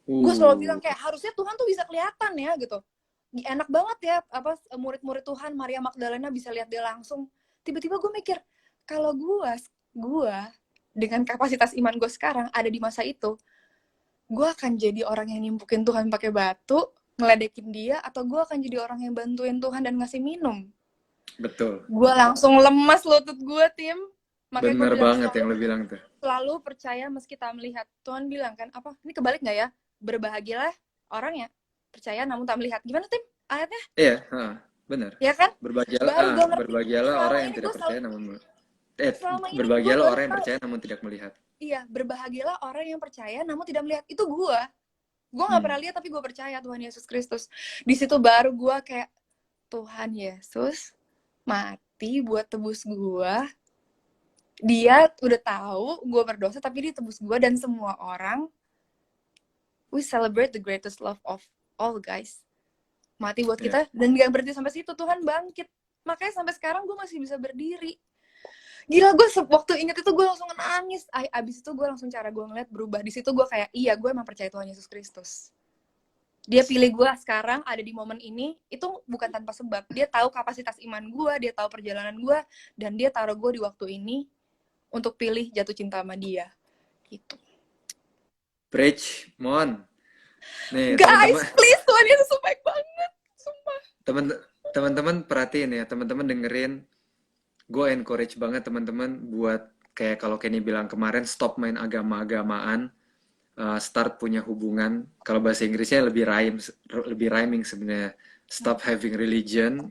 Gue selalu bilang kayak harusnya Tuhan tuh bisa kelihatan ya gitu. Enak banget ya apa murid-murid Tuhan Maria Magdalena bisa lihat dia langsung. Tiba-tiba gue mikir, kalau gue dengan kapasitas iman gue sekarang ada di masa itu, gue akan jadi orang yang nimpukin Tuhan pakai batu, ngeledekin dia, atau gue akan jadi orang yang bantuin Tuhan dan ngasih minum. Betul. Gue langsung lemas lutut gue, Tim. Makanya bener banget yang lo bilang tuh. Selalu percaya meski tak melihat. Tuhan bilang kan, apa? Ini kebalik nggak ya? Berbahagialah orang ya percaya namun tak melihat. Gimana, Tim? Ayatnya? Iya, benar. Ya kan? Berbahagialah orang yang tidak percaya namun berbahagialah orang yang percaya namun tidak melihat. Iya, berbahagialah orang yang percaya namun tidak melihat. Itu gue nggak pernah lihat tapi gue percaya Tuhan Yesus Kristus. Di situ baru gue kayak, Tuhan Yesus mati buat tebus gue. Dia udah tahu gue berdosa tapi dia tebus gue, dan semua orang, we celebrate the greatest love of all, guys. Mati buat kita, dan gak berhenti sampai situ, Tuhan bangkit. Makanya sampai sekarang gue masih bisa berdiri. Gila, gue waktu inget itu gue langsung nangis. Abis itu gue langsung cara gue ngeliat berubah. Di situ gue kayak, iya gue emang percaya Tuhan Yesus Kristus. Dia pilih gue sekarang ada di momen ini, itu bukan tanpa sebab. Dia tahu kapasitas iman gue, dia tahu perjalanan gue, dan dia taruh gue di waktu ini untuk pilih jatuh cinta sama dia. Gitu. Preach, Mon. Nih, guys, please, Tuhan Yesus baik banget. Sumpah. Teman-teman perhatiin ya, teman-teman dengerin. Gue encourage banget teman-teman buat kayak kalau Kenny bilang kemarin, stop main agama-agamaan, start punya hubungan. Kalau bahasa Inggrisnya lebih rhyming sebenarnya. Stop having religion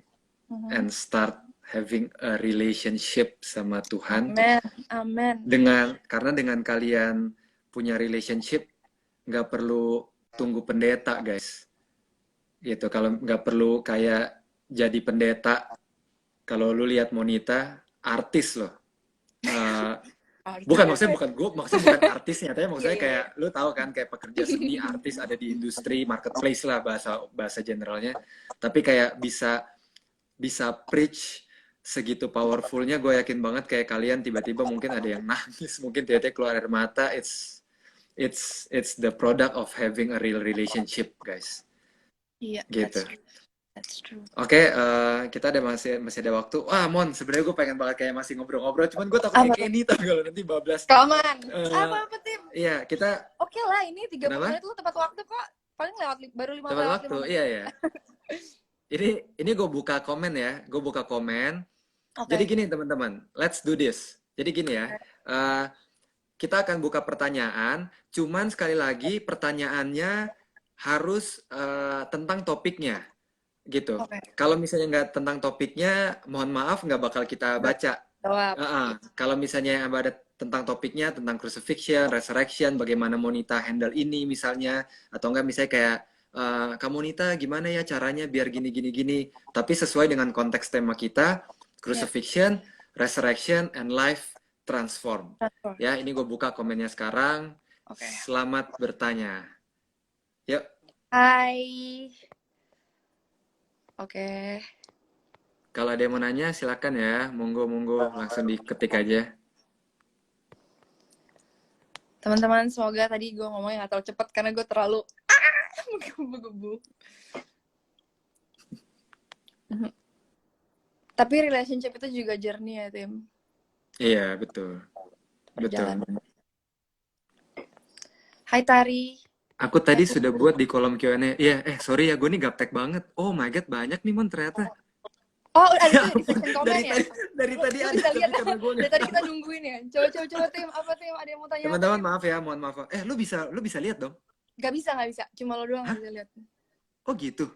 and start having a relationship sama Tuhan. Amen. Karena dengan kalian punya relationship, nggak perlu tunggu pendeta, guys. Gitu. Kalau nggak perlu kayak jadi pendeta. Kalau lu lihat Monita, artis loh. Maksudnya bukan artisnya, tapi maksudnya kayak lu tahu kan, kayak pekerja seni, artis ada di industri marketplace lah bahasa generalnya. Tapi kayak bisa preach segitu powerfulnya. Gue yakin banget kayak kalian tiba-tiba mungkin ada yang nangis, mungkin tiba-tiba keluar air mata. It's the product of having a real relationship, guys. Iya, gitu. That's true. Oke, kita masih ada waktu. Wah, Mon, sebenarnya gue pengen banget kayak masih ngobrol-ngobrol, cuman gue takut kayak Kenny tau kalau nanti bablas. Kaman. Apa Tim? Iya, kita. Oke lah, ini 30 menit lu tepat waktu kok. Paling baru 5 tepat waktu. Iya. Ini gue buka komen ya. Okay. Jadi gini teman-teman, let's do this. Jadi gini ya, kita akan buka pertanyaan. Cuman sekali lagi pertanyaannya harus tentang topiknya. Gitu. Kalau misalnya nggak tentang topiknya, mohon maaf nggak bakal kita baca. Kalau misalnya ada tentang topiknya, tentang crucifixion, resurrection, bagaimana Monita handle ini misalnya, atau enggak misalnya kayak Kak Monita gimana ya caranya biar gini. Tapi sesuai dengan konteks tema kita, crucifixion, resurrection, and life transform. Ya, ini gue buka komennya sekarang. Selamat bertanya. Yuk, Hai. Oke. kalau ada yang mau nanya silakan ya. Monggo, langsung diketik aja. Teman-teman, semoga tadi gue ngomongnya gak terlalu cepat karena gue terlalu menggebu-gebu. Tapi relationship itu juga journey ya, Tim. Iya, betul. Betul. Perjalanan. Hai Tari. Aku tadi Aku. sudah buat di kolom Q&A. Iya, sorry ya, gue nih gaptek banget. Oh my God, banyak nih, Mon, ternyata. Oh, ada Ya tuh di ampun, section komen dari ya? tadi, dari tadi Lu ada, bisa lihat tapi karena gue dari nggak tadi tahu. kita nungguin ya. Coba Tim, apa Tim? Ada yang mau tanya apa Teman-teman, Tim? maaf ya, mohon maaf. Lu bisa lihat dong? Gak bisa. Cuma lo doang Hah? gak bisa lihat. Oh gitu?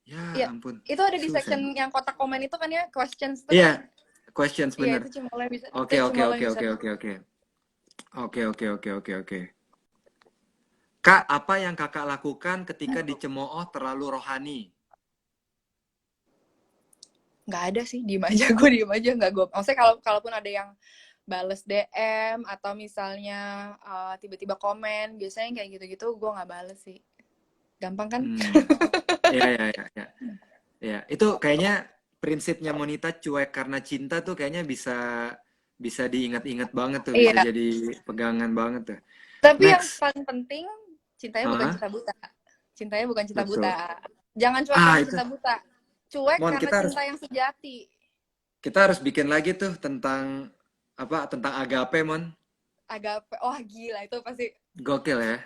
Ya Iya, ampun, itu ada di susah section nih. yang kotak komen itu kan ya, questions itu Iya, kan. questions Iya, bener. itu cuma lo yang bisa. Oke, Itu oke, cuma lo oke, yang bisa. oke, oke, oke. Oke. Kak, apa yang kakak lakukan ketika dicemooh terlalu rohani? Nggak ada sih, diem aja. Gue diem aja, nggak gue. Maksudnya kalaupun ada yang bales DM atau misalnya tiba-tiba komen, biasanya kayak gitu-gitu gue nggak bales sih. Gampang kan? Hmm, ya. Ya, itu kayaknya prinsipnya Monita cuek karena cinta tuh kayaknya bisa bisa diingat-ingat banget tuh, bisa Iya. jadi pegangan banget tuh. Tapi yang Next. paling penting, cintanya bukan Ah, cinta buta. Cintanya bukan cinta betul. buta. Jangan cuek Ah, karena itu. cinta buta. Cuek Mon, karena cinta yang sejati. kita harus bikin lagi tuh tentang apa? Tentang agape, Mon. Agak, wah gila itu pasti Gokil ya.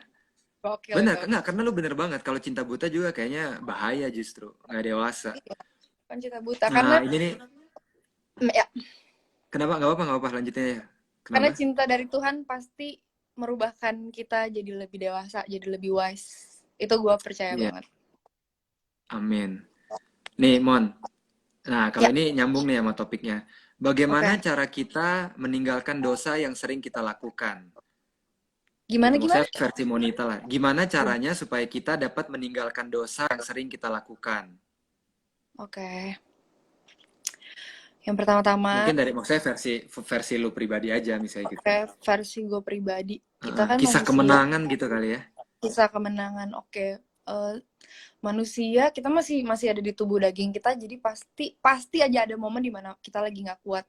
gokil Bener, itu. enggak, karena lu bener banget. Kalau cinta buta juga kayaknya bahaya justru, nggak dewasa. Iya, bukan cinta buta. Nah, ini nih, Ya, kenapa? Nggak apa-apa, lanjutin ya. karena Kenapa? cinta dari Tuhan pasti merubahkan kita jadi lebih dewasa, jadi lebih wise. Itu gue percaya Iya, banget. amin. Nih, Mon. Nah, kalau Ya, ini nyambung nih sama topiknya. Bagaimana oke. cara kita meninggalkan dosa yang sering kita lakukan? Gitu, Gimana gimana? maksudnya versi Monita lah. Gimana caranya supaya kita dapat meninggalkan dosa yang sering kita lakukan? Oke. Yang pertama-tama, Mungkin dari maksudnya versi versi lu pribadi aja misalnya gitu. oke, versi gue pribadi. Kita kan Kisah manusia, kemenangan gitu kali ya. kisah kemenangan. Oke. Manusia kita masih ada di tubuh daging kita, jadi pasti aja ada momen dimana kita lagi nggak kuat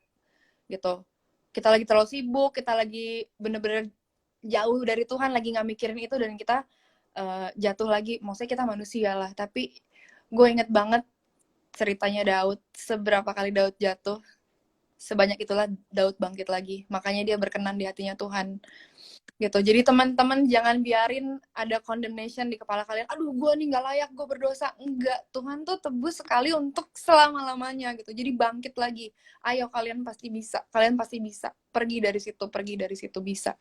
gitu. Kita lagi terlalu sibuk, kita lagi bener-bener jauh dari Tuhan, lagi nggak mikirin itu, dan kita jatuh lagi. Maksudnya kita manusia lah, tapi gue inget banget ceritanya Daud. Seberapa kali Daud jatuh, sebanyak itulah Daud bangkit lagi. Makanya dia berkenan di hatinya Tuhan gitu. Jadi teman-teman jangan biarin ada condemnation di kepala kalian. Aduh, gue nih nggak layak, gue berdosa. Enggak, Tuhan tuh tebus sekali untuk selama-lamanya gitu. Jadi bangkit lagi. Ayo, kalian pasti bisa. Kalian pasti bisa. Pergi dari situ bisa.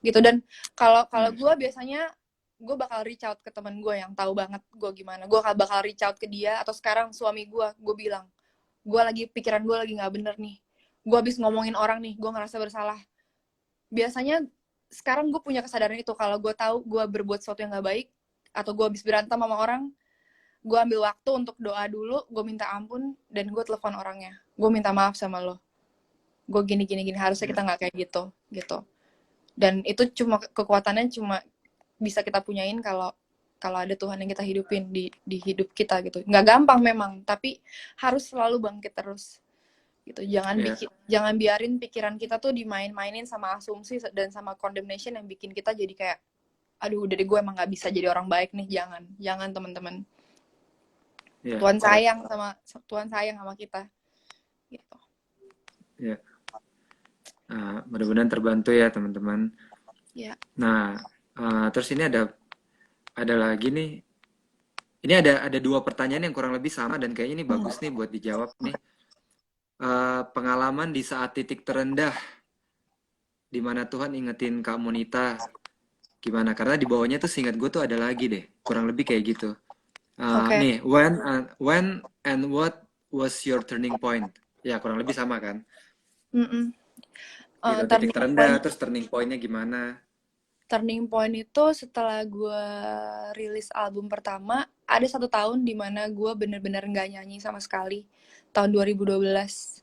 Gitu. Dan kalau kalau Hmm. gue biasanya gue bakal reach out ke teman gue yang tahu banget gue gimana. Gue bakal reach out ke dia, atau sekarang suami gue bilang, gue lagi pikiran gue lagi nggak bener nih. Gue habis ngomongin orang nih, gue ngerasa bersalah. Biasanya sekarang gue punya kesadaran itu, kalau gue tahu gue berbuat sesuatu yang gak baik atau gue habis berantem sama orang, gue ambil waktu untuk doa dulu, gue minta ampun, dan gue telepon orangnya, gue minta maaf sama lo, gue gini harusnya kita nggak kayak gitu. Dan itu cuma kekuatannya cuma bisa kita punyain kalau kalau ada Tuhan yang kita hidupin di hidup kita gitu. Nggak gampang memang, tapi harus selalu bangkit terus gitu. Ya, Jangan biarin pikiran kita tuh dimain-mainin sama asumsi dan sama condemnation yang bikin kita jadi kayak, aduh udah deh, gue emang nggak bisa jadi orang baik nih. Jangan teman-teman. ya, Tuhan sayang sama kita gitu. ya. Mudah-mudahan terbantu ya teman-teman. Ya. Nah, terus ini ada lagi nih. Ini ada dua pertanyaan yang kurang lebih sama dan kayaknya ini bagus nih buat dijawab nih. Pengalaman di saat titik terendah di mana Tuhan ingetin Kak Monita gimana? Karena di bawahnya tuh seingat gue tuh ada lagi deh, kurang lebih kayak gitu. Oke. Nih, when and what was your turning point? Ya kurang lebih sama kan? Mm-mm. Gitu, titik Turning terendah, point terus turning pointnya gimana? turning point itu setelah gue rilis album pertama, ada 1 tahun dimana gue bener-bener nggak nyanyi sama sekali. Tahun 2012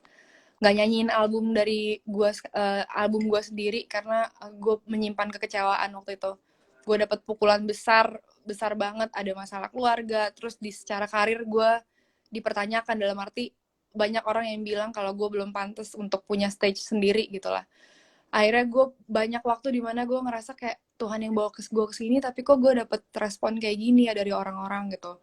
nggak nyanyiin album gue sendiri karena gue menyimpan kekecewaan waktu itu. Gue dapet pukulan besar, besar banget, ada masalah keluarga, terus di secara karir gue dipertanyakan, dalam arti banyak orang yang bilang kalau gue belum pantas untuk punya stage sendiri gitu lah. Akhirnya gue banyak waktu di mana gue ngerasa kayak Tuhan yang bawa gue kesini, tapi kok gue dapet respon kayak gini ya dari orang-orang gitu.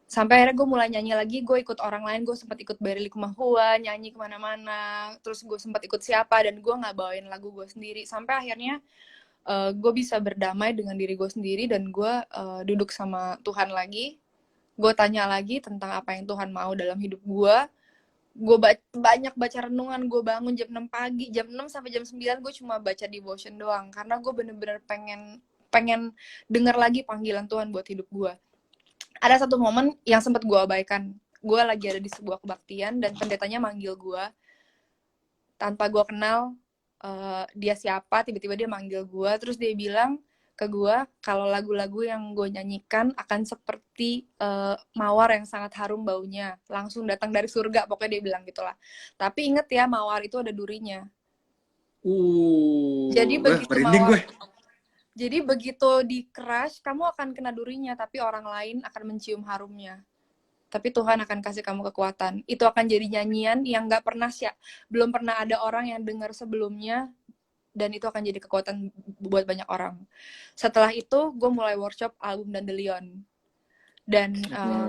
Sampai akhirnya gue mulai nyanyi lagi, gue ikut orang lain, gue sempat ikut Barely Kumahua, nyanyi kemana-mana, terus gue sempat ikut siapa, dan gue nggak bawain lagu gue sendiri. Sampai akhirnya gue bisa berdamai dengan diri gue sendiri, dan gue duduk sama Tuhan lagi. Gue tanya lagi tentang apa yang Tuhan mau dalam hidup gue. Gue banyak baca renungan, gue bangun jam 6 pagi, jam 6 sampai jam 9 gue cuma baca devotion doang, karena gue bener-bener pengen denger lagi panggilan Tuhan buat hidup gue. Ada satu momen yang sempat gue abaikan. Gue lagi ada di sebuah kebaktian dan pendetanya manggil gue tanpa gue kenal dia siapa, tiba-tiba dia manggil gue, terus dia bilang ke gue kalau lagu-lagu yang gue nyanyikan akan seperti mawar yang sangat harum baunya, langsung datang dari surga, pokoknya dia bilang gitulah. Tapi inget ya, mawar itu ada durinya. Jadi begitu merinding gue. Jadi begitu di crush, kamu akan kena durinya, tapi orang lain akan mencium harumnya. Tapi Tuhan akan kasih kamu kekuatan. Itu akan jadi nyanyian yang belum pernah ada orang yang dengar sebelumnya, dan itu akan jadi kekuatan buat banyak orang. Setelah itu, gue mulai workshop album Dandelion. Dan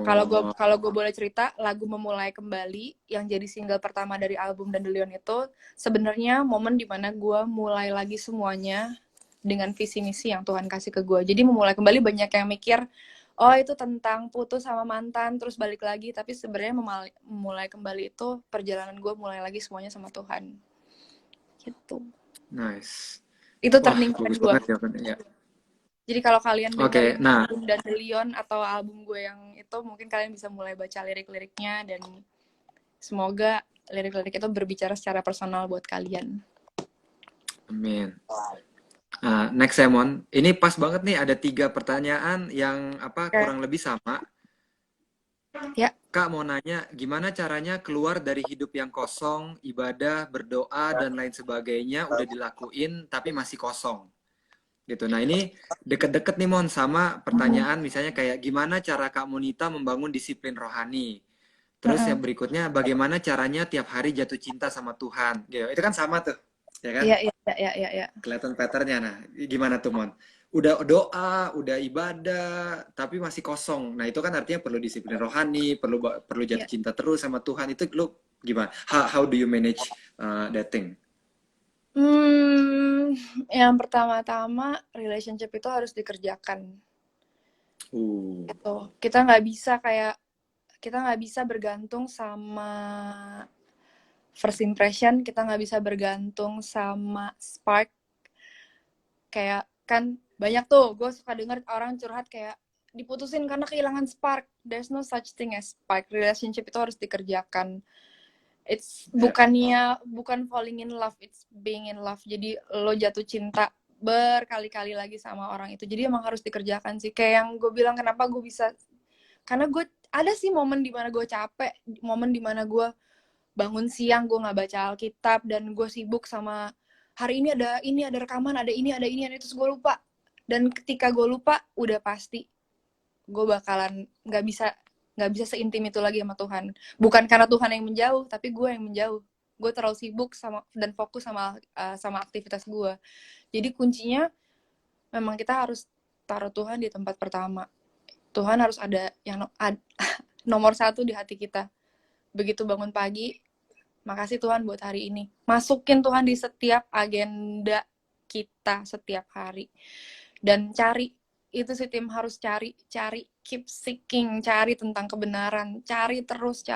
kalau gue boleh cerita, lagu Memulai Kembali yang jadi single pertama dari album Dandelion itu sebenarnya momen dimana gue mulai lagi semuanya dengan visi misi yang Tuhan kasih ke gue. Jadi memulai kembali, banyak yang mikir, oh itu tentang putus sama mantan terus balik lagi, tapi sebenarnya memulai kembali itu perjalanan gue mulai lagi semuanya sama Tuhan. Gitu. Nice. Itu turning point gue. Ya. Jadi kalau kalian dengerin Nah, album Dandelion atau album gue yang itu, mungkin kalian bisa mulai baca lirik-liriknya, dan semoga lirik-lirik itu berbicara secara personal buat kalian. amin. Next Simon, ini pas banget nih, ada 3 pertanyaan yang kurang lebih sama. Ya. Kak mau nanya, gimana caranya keluar dari hidup yang kosong, ibadah, berdoa, dan lain sebagainya udah dilakuin tapi masih kosong gitu. Nah ini deket-deket nih Mon sama pertanyaan misalnya kayak gimana cara Kak Monita membangun disiplin rohani. Terus yang berikutnya, bagaimana caranya tiap hari jatuh cinta sama Tuhan gitu. Itu kan sama tuh, ya kan? Iya. Kelihatan patternnya. Nah, gimana tuh Mon? Udah doa, udah ibadah, tapi masih kosong. Nah, itu kan artinya perlu disiplin rohani, perlu jatuh cinta terus sama Tuhan. Itu lu gimana? How do you manage that thing? Yang pertama-tama, relationship itu harus dikerjakan. Gitu. Kita nggak bisa bergantung sama first impression, kita nggak bisa bergantung sama spark. Kayak kan banyak tuh, gue suka denger orang curhat kayak diputusin karena kehilangan spark. There's no such thing as spark. Relationship itu harus dikerjakan. It's bukan falling in love, it's being in love. Jadi lo jatuh cinta berkali-kali lagi sama orang itu. Jadi emang harus dikerjakan sih. Kayak yang gue bilang, kenapa gue bisa, karena gue ada sih momen dimana gue capek, momen dimana gue bangun siang, gue nggak baca Alkitab, dan gue sibuk sama hari ini ada rekaman, ada ini, terus gue lupa. Dan ketika gue lupa, udah pasti gue bakalan nggak bisa seintim itu lagi sama Tuhan. Bukan karena Tuhan yang menjauh, tapi gue yang menjauh. Gue terlalu sibuk dan fokus sama aktivitas gue. Jadi kuncinya memang kita harus taruh Tuhan di tempat pertama. Tuhan harus ada yang nomor 1 di hati kita. Begitu bangun pagi, makasih Tuhan buat hari ini. Masukin Tuhan di setiap agenda kita setiap hari. Dan cari, itu sih tim, harus cari, keep seeking, cari tentang kebenaran, cari terus.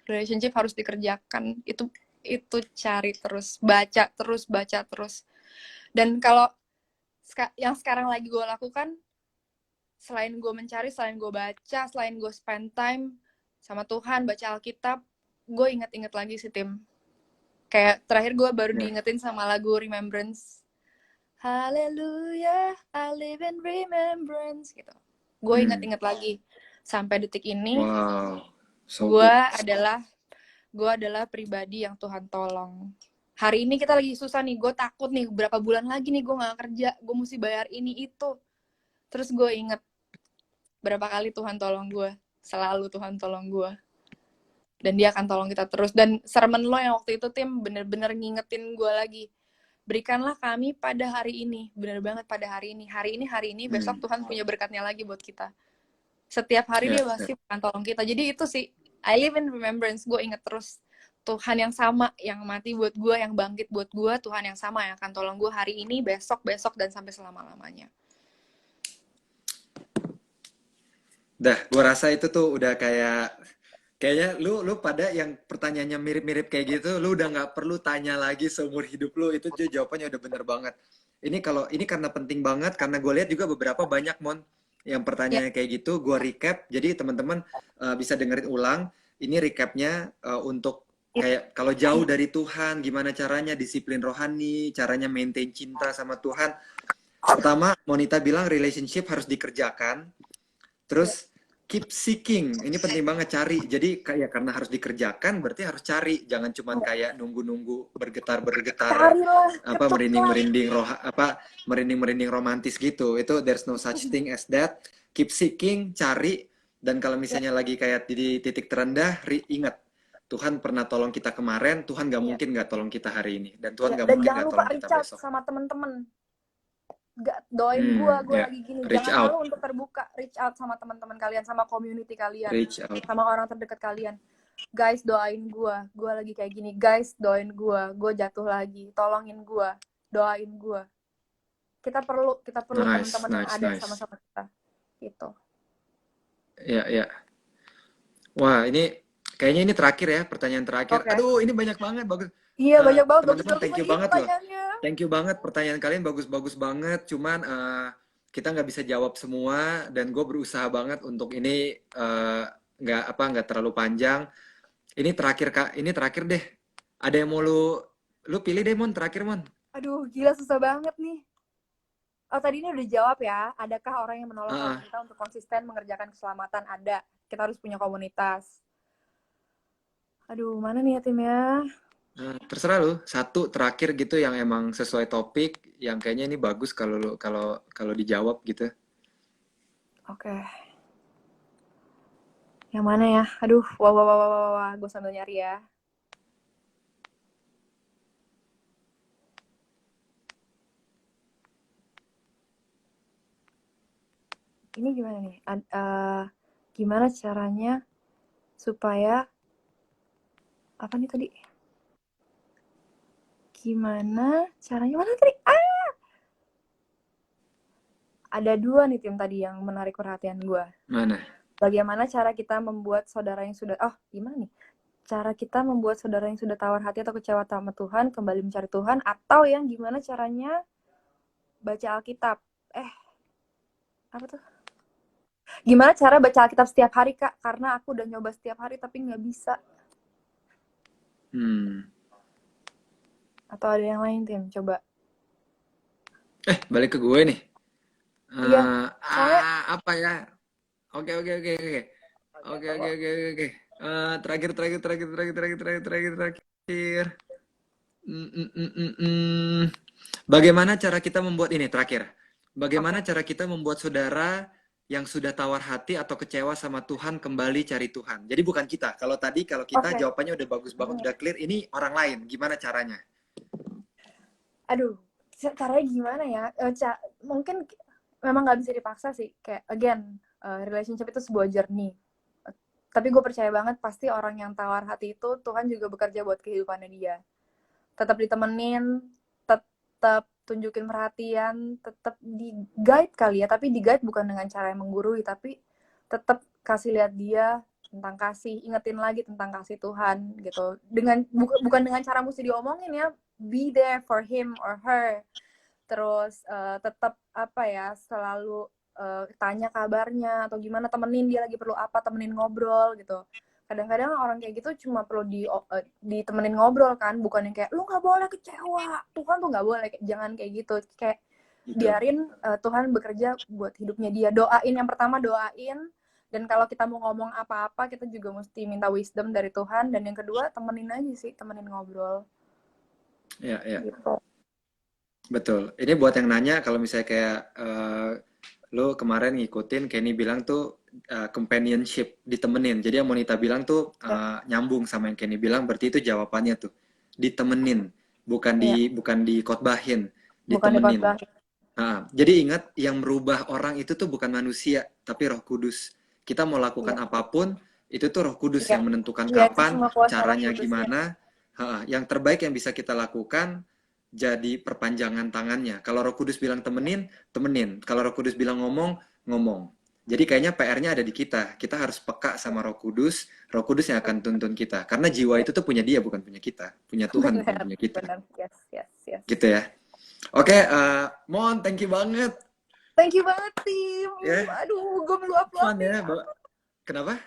Relationship harus dikerjakan, itu cari terus, baca terus. Dan kalau yang sekarang lagi gue lakukan, selain gue mencari, selain gue baca, selain gue spend time sama Tuhan, baca Alkitab, gue inget lagi sih tim. Kayak terakhir gue baru diingetin sama lagu Remembrance. Hallelujah, I live in remembrance gitu. Gue inget lagi sampai detik ini. Wow, gue adalah pribadi yang Tuhan tolong. Hari ini kita lagi susah nih, gue takut nih berapa bulan lagi nih gue nggak kerja, gue mesti bayar ini itu. Terus gue inget berapa kali Tuhan tolong gue, selalu Tuhan tolong gue, dan dia akan tolong kita terus. Dan sermon lo yang waktu itu Tim bener-bener ngingetin gue lagi, berikanlah kami pada hari ini, bener banget pada hari ini, besok Tuhan punya berkatnya lagi buat kita. Setiap hari dia pasti akan tolong kita. Jadi itu sih, I live in remembrance, gue inget terus Tuhan yang sama, yang mati buat gue, yang bangkit buat gue, Tuhan yang sama yang akan tolong gue hari ini, besok, dan sampai selama-lamanya. Dah, gua rasa itu tuh udah kayaknya lu pada yang pertanyaannya mirip-mirip kayak gitu, lu udah nggak perlu tanya lagi seumur hidup lu, itu jawabannya udah bener banget. Ini karena penting banget, karena gue lihat juga beberapa banyak Mon yang Ya, pertanyaannya kayak gitu, gue recap, jadi teman-teman bisa dengerin ulang. Ini recapnya untuk kayak kalau jauh dari Tuhan, gimana caranya disiplin rohani, caranya maintain cinta sama Tuhan. Pertama, Monita bilang relationship harus dikerjakan. Terus keep seeking, ini penting banget cari. Jadi kayak karena harus dikerjakan, berarti harus cari. Jangan cuman kayak nunggu-nunggu bergetar-bergetar carilah, apa ketuklah. merinding-merinding romantis gitu. Itu there's no such thing as that. Keep seeking, cari. Dan kalau Ya, misalnya lagi kayak di titik terendah, ingat Tuhan pernah tolong kita kemarin, Tuhan gak ya, mungkin gak tolong kita hari ini, dan Tuhan ya. gak Dan mungkin jangan gak lupa tolong kita reach out besok. sama temen-temen. Gak doain gue Ya, lagi gini. reach Jangan malu out, untuk terbuka, reach out sama teman-teman kalian, sama community kalian, reach out. sama orang terdekat kalian. Guys, doain gue lagi kayak gini. Guys, doain gue jatuh lagi. Tolongin gue, doain gue. Kita perlu Nice, teman-teman yang nice, ada nice. sama-sama kita. Gitu. Ya, ya. Wah, ini kayaknya ini terakhir ya, pertanyaan terakhir. Oke. Aduh, ini banyak banget, bagus. Iya, banyak banget. Teman-teman, Bagus-bagus thank you lagi banget loh. pertanyaannya. Thank you banget, pertanyaan kalian bagus-bagus banget. Cuman kita nggak bisa jawab semua, dan gue berusaha banget untuk ini nggak terlalu panjang. Ini terakhir Kak, ini terakhir deh. Ada yang mau lu pilih deh Mon, terakhir Mon. Aduh, gila susah banget nih. Oh, tadi ini udah jawab ya. Adakah orang yang menolong Ah, kawan kita untuk konsisten mengerjakan keselamatan? Ada. Kita harus punya komunitas. Aduh, mana nih ya tim ya? terserah lu, satu terakhir gitu yang emang sesuai topik, yang kayaknya ini bagus kalau dijawab gitu. Oke. Yang mana ya? Aduh, wah, wah, wah, wah, wah, wah. Gue sambil nyari ya. Ini gimana nih? Gimana caranya supaya apa nih tadi? Gimana caranya mana tadi? Ada dua nih tim tadi yang menarik perhatian gue. Mana? Bagaimana cara kita membuat saudara yang sudah gimana nih? Cara kita membuat saudara yang sudah tawar hati atau kecewa sama Tuhan kembali mencari Tuhan, atau yang gimana caranya baca Alkitab? Apa tuh? Gimana cara baca Alkitab setiap hari, Kak? Karena aku udah nyoba setiap hari tapi nggak bisa. Hmm. Atau ada yang lain, Tim? Coba. Balik ke gue nih. Iya, soalnya Apa ya? Oke, oke, oke, oke. Oke, oke, oke, oke, oke. Terakhir. Mm, mm, mm, mm, mm. Bagaimana cara kita membuat ini terakhir? oke. Bagaimana cara kita membuat saudara yang sudah tawar hati atau kecewa sama Tuhan kembali cari Tuhan? Jadi bukan kita. Kalau kita Oke. jawabannya udah bagus banget, udah clear. Ini orang lain. Gimana caranya? Aduh, caranya gimana ya? Mungkin memang nggak bisa dipaksa sih. Kayak, again, relationship itu sebuah journey. Tapi gue percaya banget pasti orang yang tawar hati itu Tuhan juga bekerja buat kehidupannya dia. Tetap ditemenin, tetap tunjukin perhatian, tetap di guide kali ya, tapi di guide bukan dengan cara yang menggurui, tapi tetap kasih lihat dia tentang kasih, ingetin lagi tentang kasih Tuhan gitu. Bukan dengan cara mesti diomongin ya, be there for him or her. Terus tetap apa ya, selalu tanya kabarnya atau gimana, temenin dia lagi perlu apa, temenin ngobrol gitu. Kadang-kadang orang kayak gitu cuma perlu ditemenin ngobrol kan, bukan yang kayak lu nggak boleh kecewa, Tuhan tuh nggak boleh, jangan kayak gitu. Kayak Gitu. biarin Tuhan bekerja buat hidupnya dia. Doain, yang pertama doain, dan kalau kita mau ngomong apa-apa kita juga mesti minta wisdom dari Tuhan, dan yang kedua temenin aja sih, temenin ngobrol Ya, ya. gitu. Betul. Ini buat yang nanya, kalau misalnya kayak lu kemarin ngikutin Kenny bilang tuh companionship, ditemenin. Jadi yang Monita bilang tuh Ya, nyambung sama yang Kenny bilang, berarti itu jawabannya tuh ditemenin, iya, bukan dikotbahin, bukan di ditemenin. khotbah. Jadi ingat yang merubah orang itu tuh bukan manusia, tapi Roh Kudus. Kita mau lakukan Iya, apapun, itu tuh Roh Kudus iya, yang menentukan iya itu kapan, semua kuasa Roh caranya Kudus ya. gimana. Yang terbaik yang bisa kita lakukan jadi perpanjangan tangannya. Kalau Roh Kudus bilang temenin, temenin. Kalau Roh Kudus bilang ngomong, ngomong. Jadi kayaknya PR-nya ada di kita. Kita harus peka Ya, sama Roh Kudus yang akan tuntun kita. Karena jiwa ya. itu tuh punya dia, bukan punya kita. Punya Tuhan, bukan Benar, punya kita. benar. Yes, yes, yes. Gitu ya. Oke, Mon, thank you banget. Thank you banget, Tim. Ya, Aduh, gue meluap-luap fun nih. ya. Kenapa?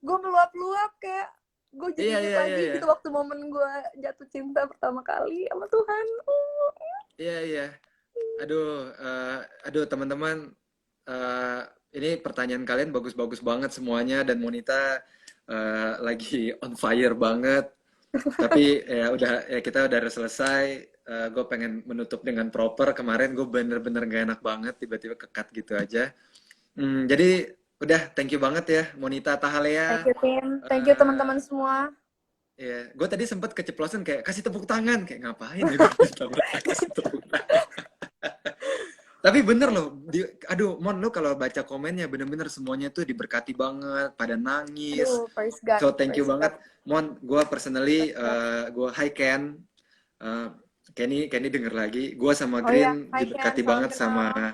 Gue meluap-luap kayak gue jadi Iya, inget iya, iya, lagi iya. gitu waktu momen gue jatuh cinta pertama kali sama Tuhan. Iya, iya. Aduh, teman-teman, eh, ini pertanyaan kalian bagus-bagus banget semuanya dan Monita lagi on fire banget. Tapi ya udah, ya kita udah harus selesai. Gue pengen menutup dengan proper. Kemarin gue bener-bener gak enak banget, tiba-tiba kekat gitu aja. Jadi udah, thank you banget ya, Monita Thank Tahalea. you, Tim. Thank you, Eh, teman-teman semua. ya, gue tadi sempet keceplosan kayak kasih tepuk tangan, kayak ngapain ya gue kasih tepuk tangan. Tapi bener loh, aduh, Mon, lu kalau baca komennya bener-bener semuanya tuh diberkati banget, pada nangis. Aduh, praise God, So thank you praise God, banget, Mon. Gue personally, praise God. Hi Ken, Eh, Kenny denger lagi. Gue sama Oh ya, Green hi Ken, diberkati salam banget sama, kenal.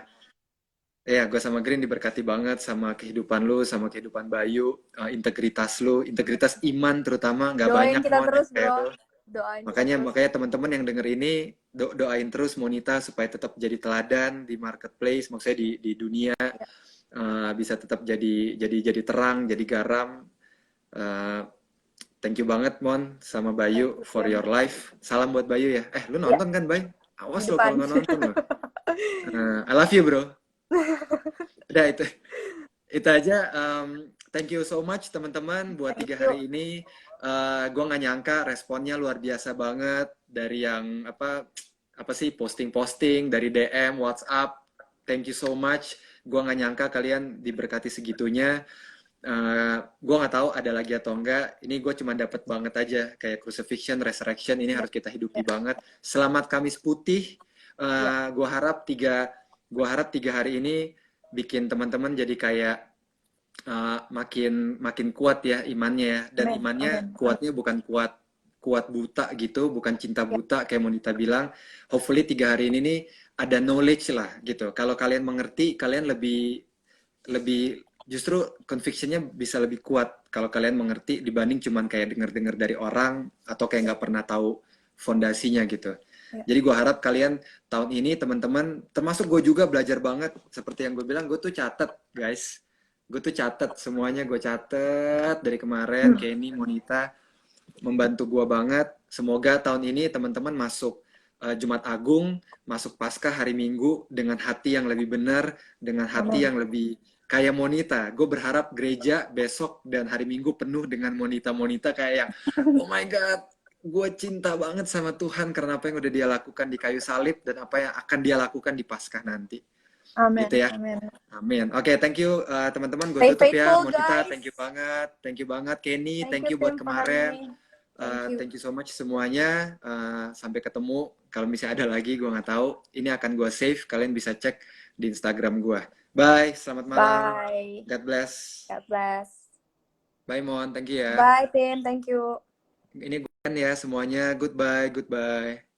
ya gue sama Green diberkati banget sama kehidupan lu, sama kehidupan Bayu, integritas lu, integritas iman terutama, nggak Doain banyak kita Mon yang terus, kayak bro. lu. Doain kita Makanya terus. makanya teman-teman yang denger ini doain terus Monita supaya tetap jadi teladan di marketplace, maksudnya di dunia, Ya, bisa tetap jadi terang, jadi garam. Eh, Thank you banget Mon sama thank Bayu you, for Tim. your life. Salam buat Bayu ya. Lu Ya, nonton kan, Bay? di Awas lo kalau depan. nggak nonton lo. I love you bro. Udah itu aja. Thank you so much teman-teman buat Thank 3 you. hari ini. Gue nggak nyangka responnya luar biasa banget dari yang apa sih posting-posting dari DM, WhatsApp. Thank you so much. Gue nggak nyangka kalian diberkati segitunya. Gue nggak tahu ada lagi atau enggak. Ini gue cuma dapat banget aja kayak crucifixion, resurrection ini Ya, harus kita hidupi ya, banget. Selamat Kamis Putih. ya. Gue harap tiga hari ini bikin teman-teman jadi kayak makin kuat ya imannya ya. Dan Amin, imannya amin, amin. kuatnya bukan kuat kuat buta gitu, bukan cinta Ya, buta kayak Monita bilang. Hopefully 3 hari ini nih ada knowledge lah gitu. Kalau kalian mengerti, kalian lebih lebih justru convictionnya bisa lebih kuat kalau kalian mengerti dibanding cuman kayak denger-denger dari orang atau kayak ya, nggak pernah tahu fondasinya gitu. ya. Jadi gue harap kalian tahun ini teman-teman, termasuk gue juga belajar banget seperti yang gue bilang, gue tuh catet guys, gue tuh catet semuanya, gue catet dari kemarin. Hmm. Kenny, Monita membantu gue banget. Semoga tahun ini teman-teman masuk Jumat Agung, masuk Paskah hari Minggu dengan hati yang lebih benar, dengan hati Amin. yang lebih kayak Monita. Gue berharap gereja besok dan hari Minggu penuh dengan Monita-Monita kayak yang, oh my God, gue cinta banget sama Tuhan karena apa yang udah dia lakukan di kayu salib dan apa yang akan dia lakukan di Paskah nanti. Gitu Amin, ya. amin. Amin. Oke, thank you teman-teman. Gue Stay tutup ya. faithful, Monita, guys. thank you banget. Thank you banget. Kenny, Thank thank you, you buat Tim, for having kemarin. me. Thank you. Thank you so much semuanya. Sampai ketemu. Kalau misalnya ada lagi, gue nggak tahu. Ini akan gue save. Kalian bisa cek di Instagram gue. Bye. Selamat malam. Bye. God bless. God bless. Bye, Mon. Thank you ya. Bye, Tim. Thank you. Ini gue ya semuanya. Goodbye. Goodbye.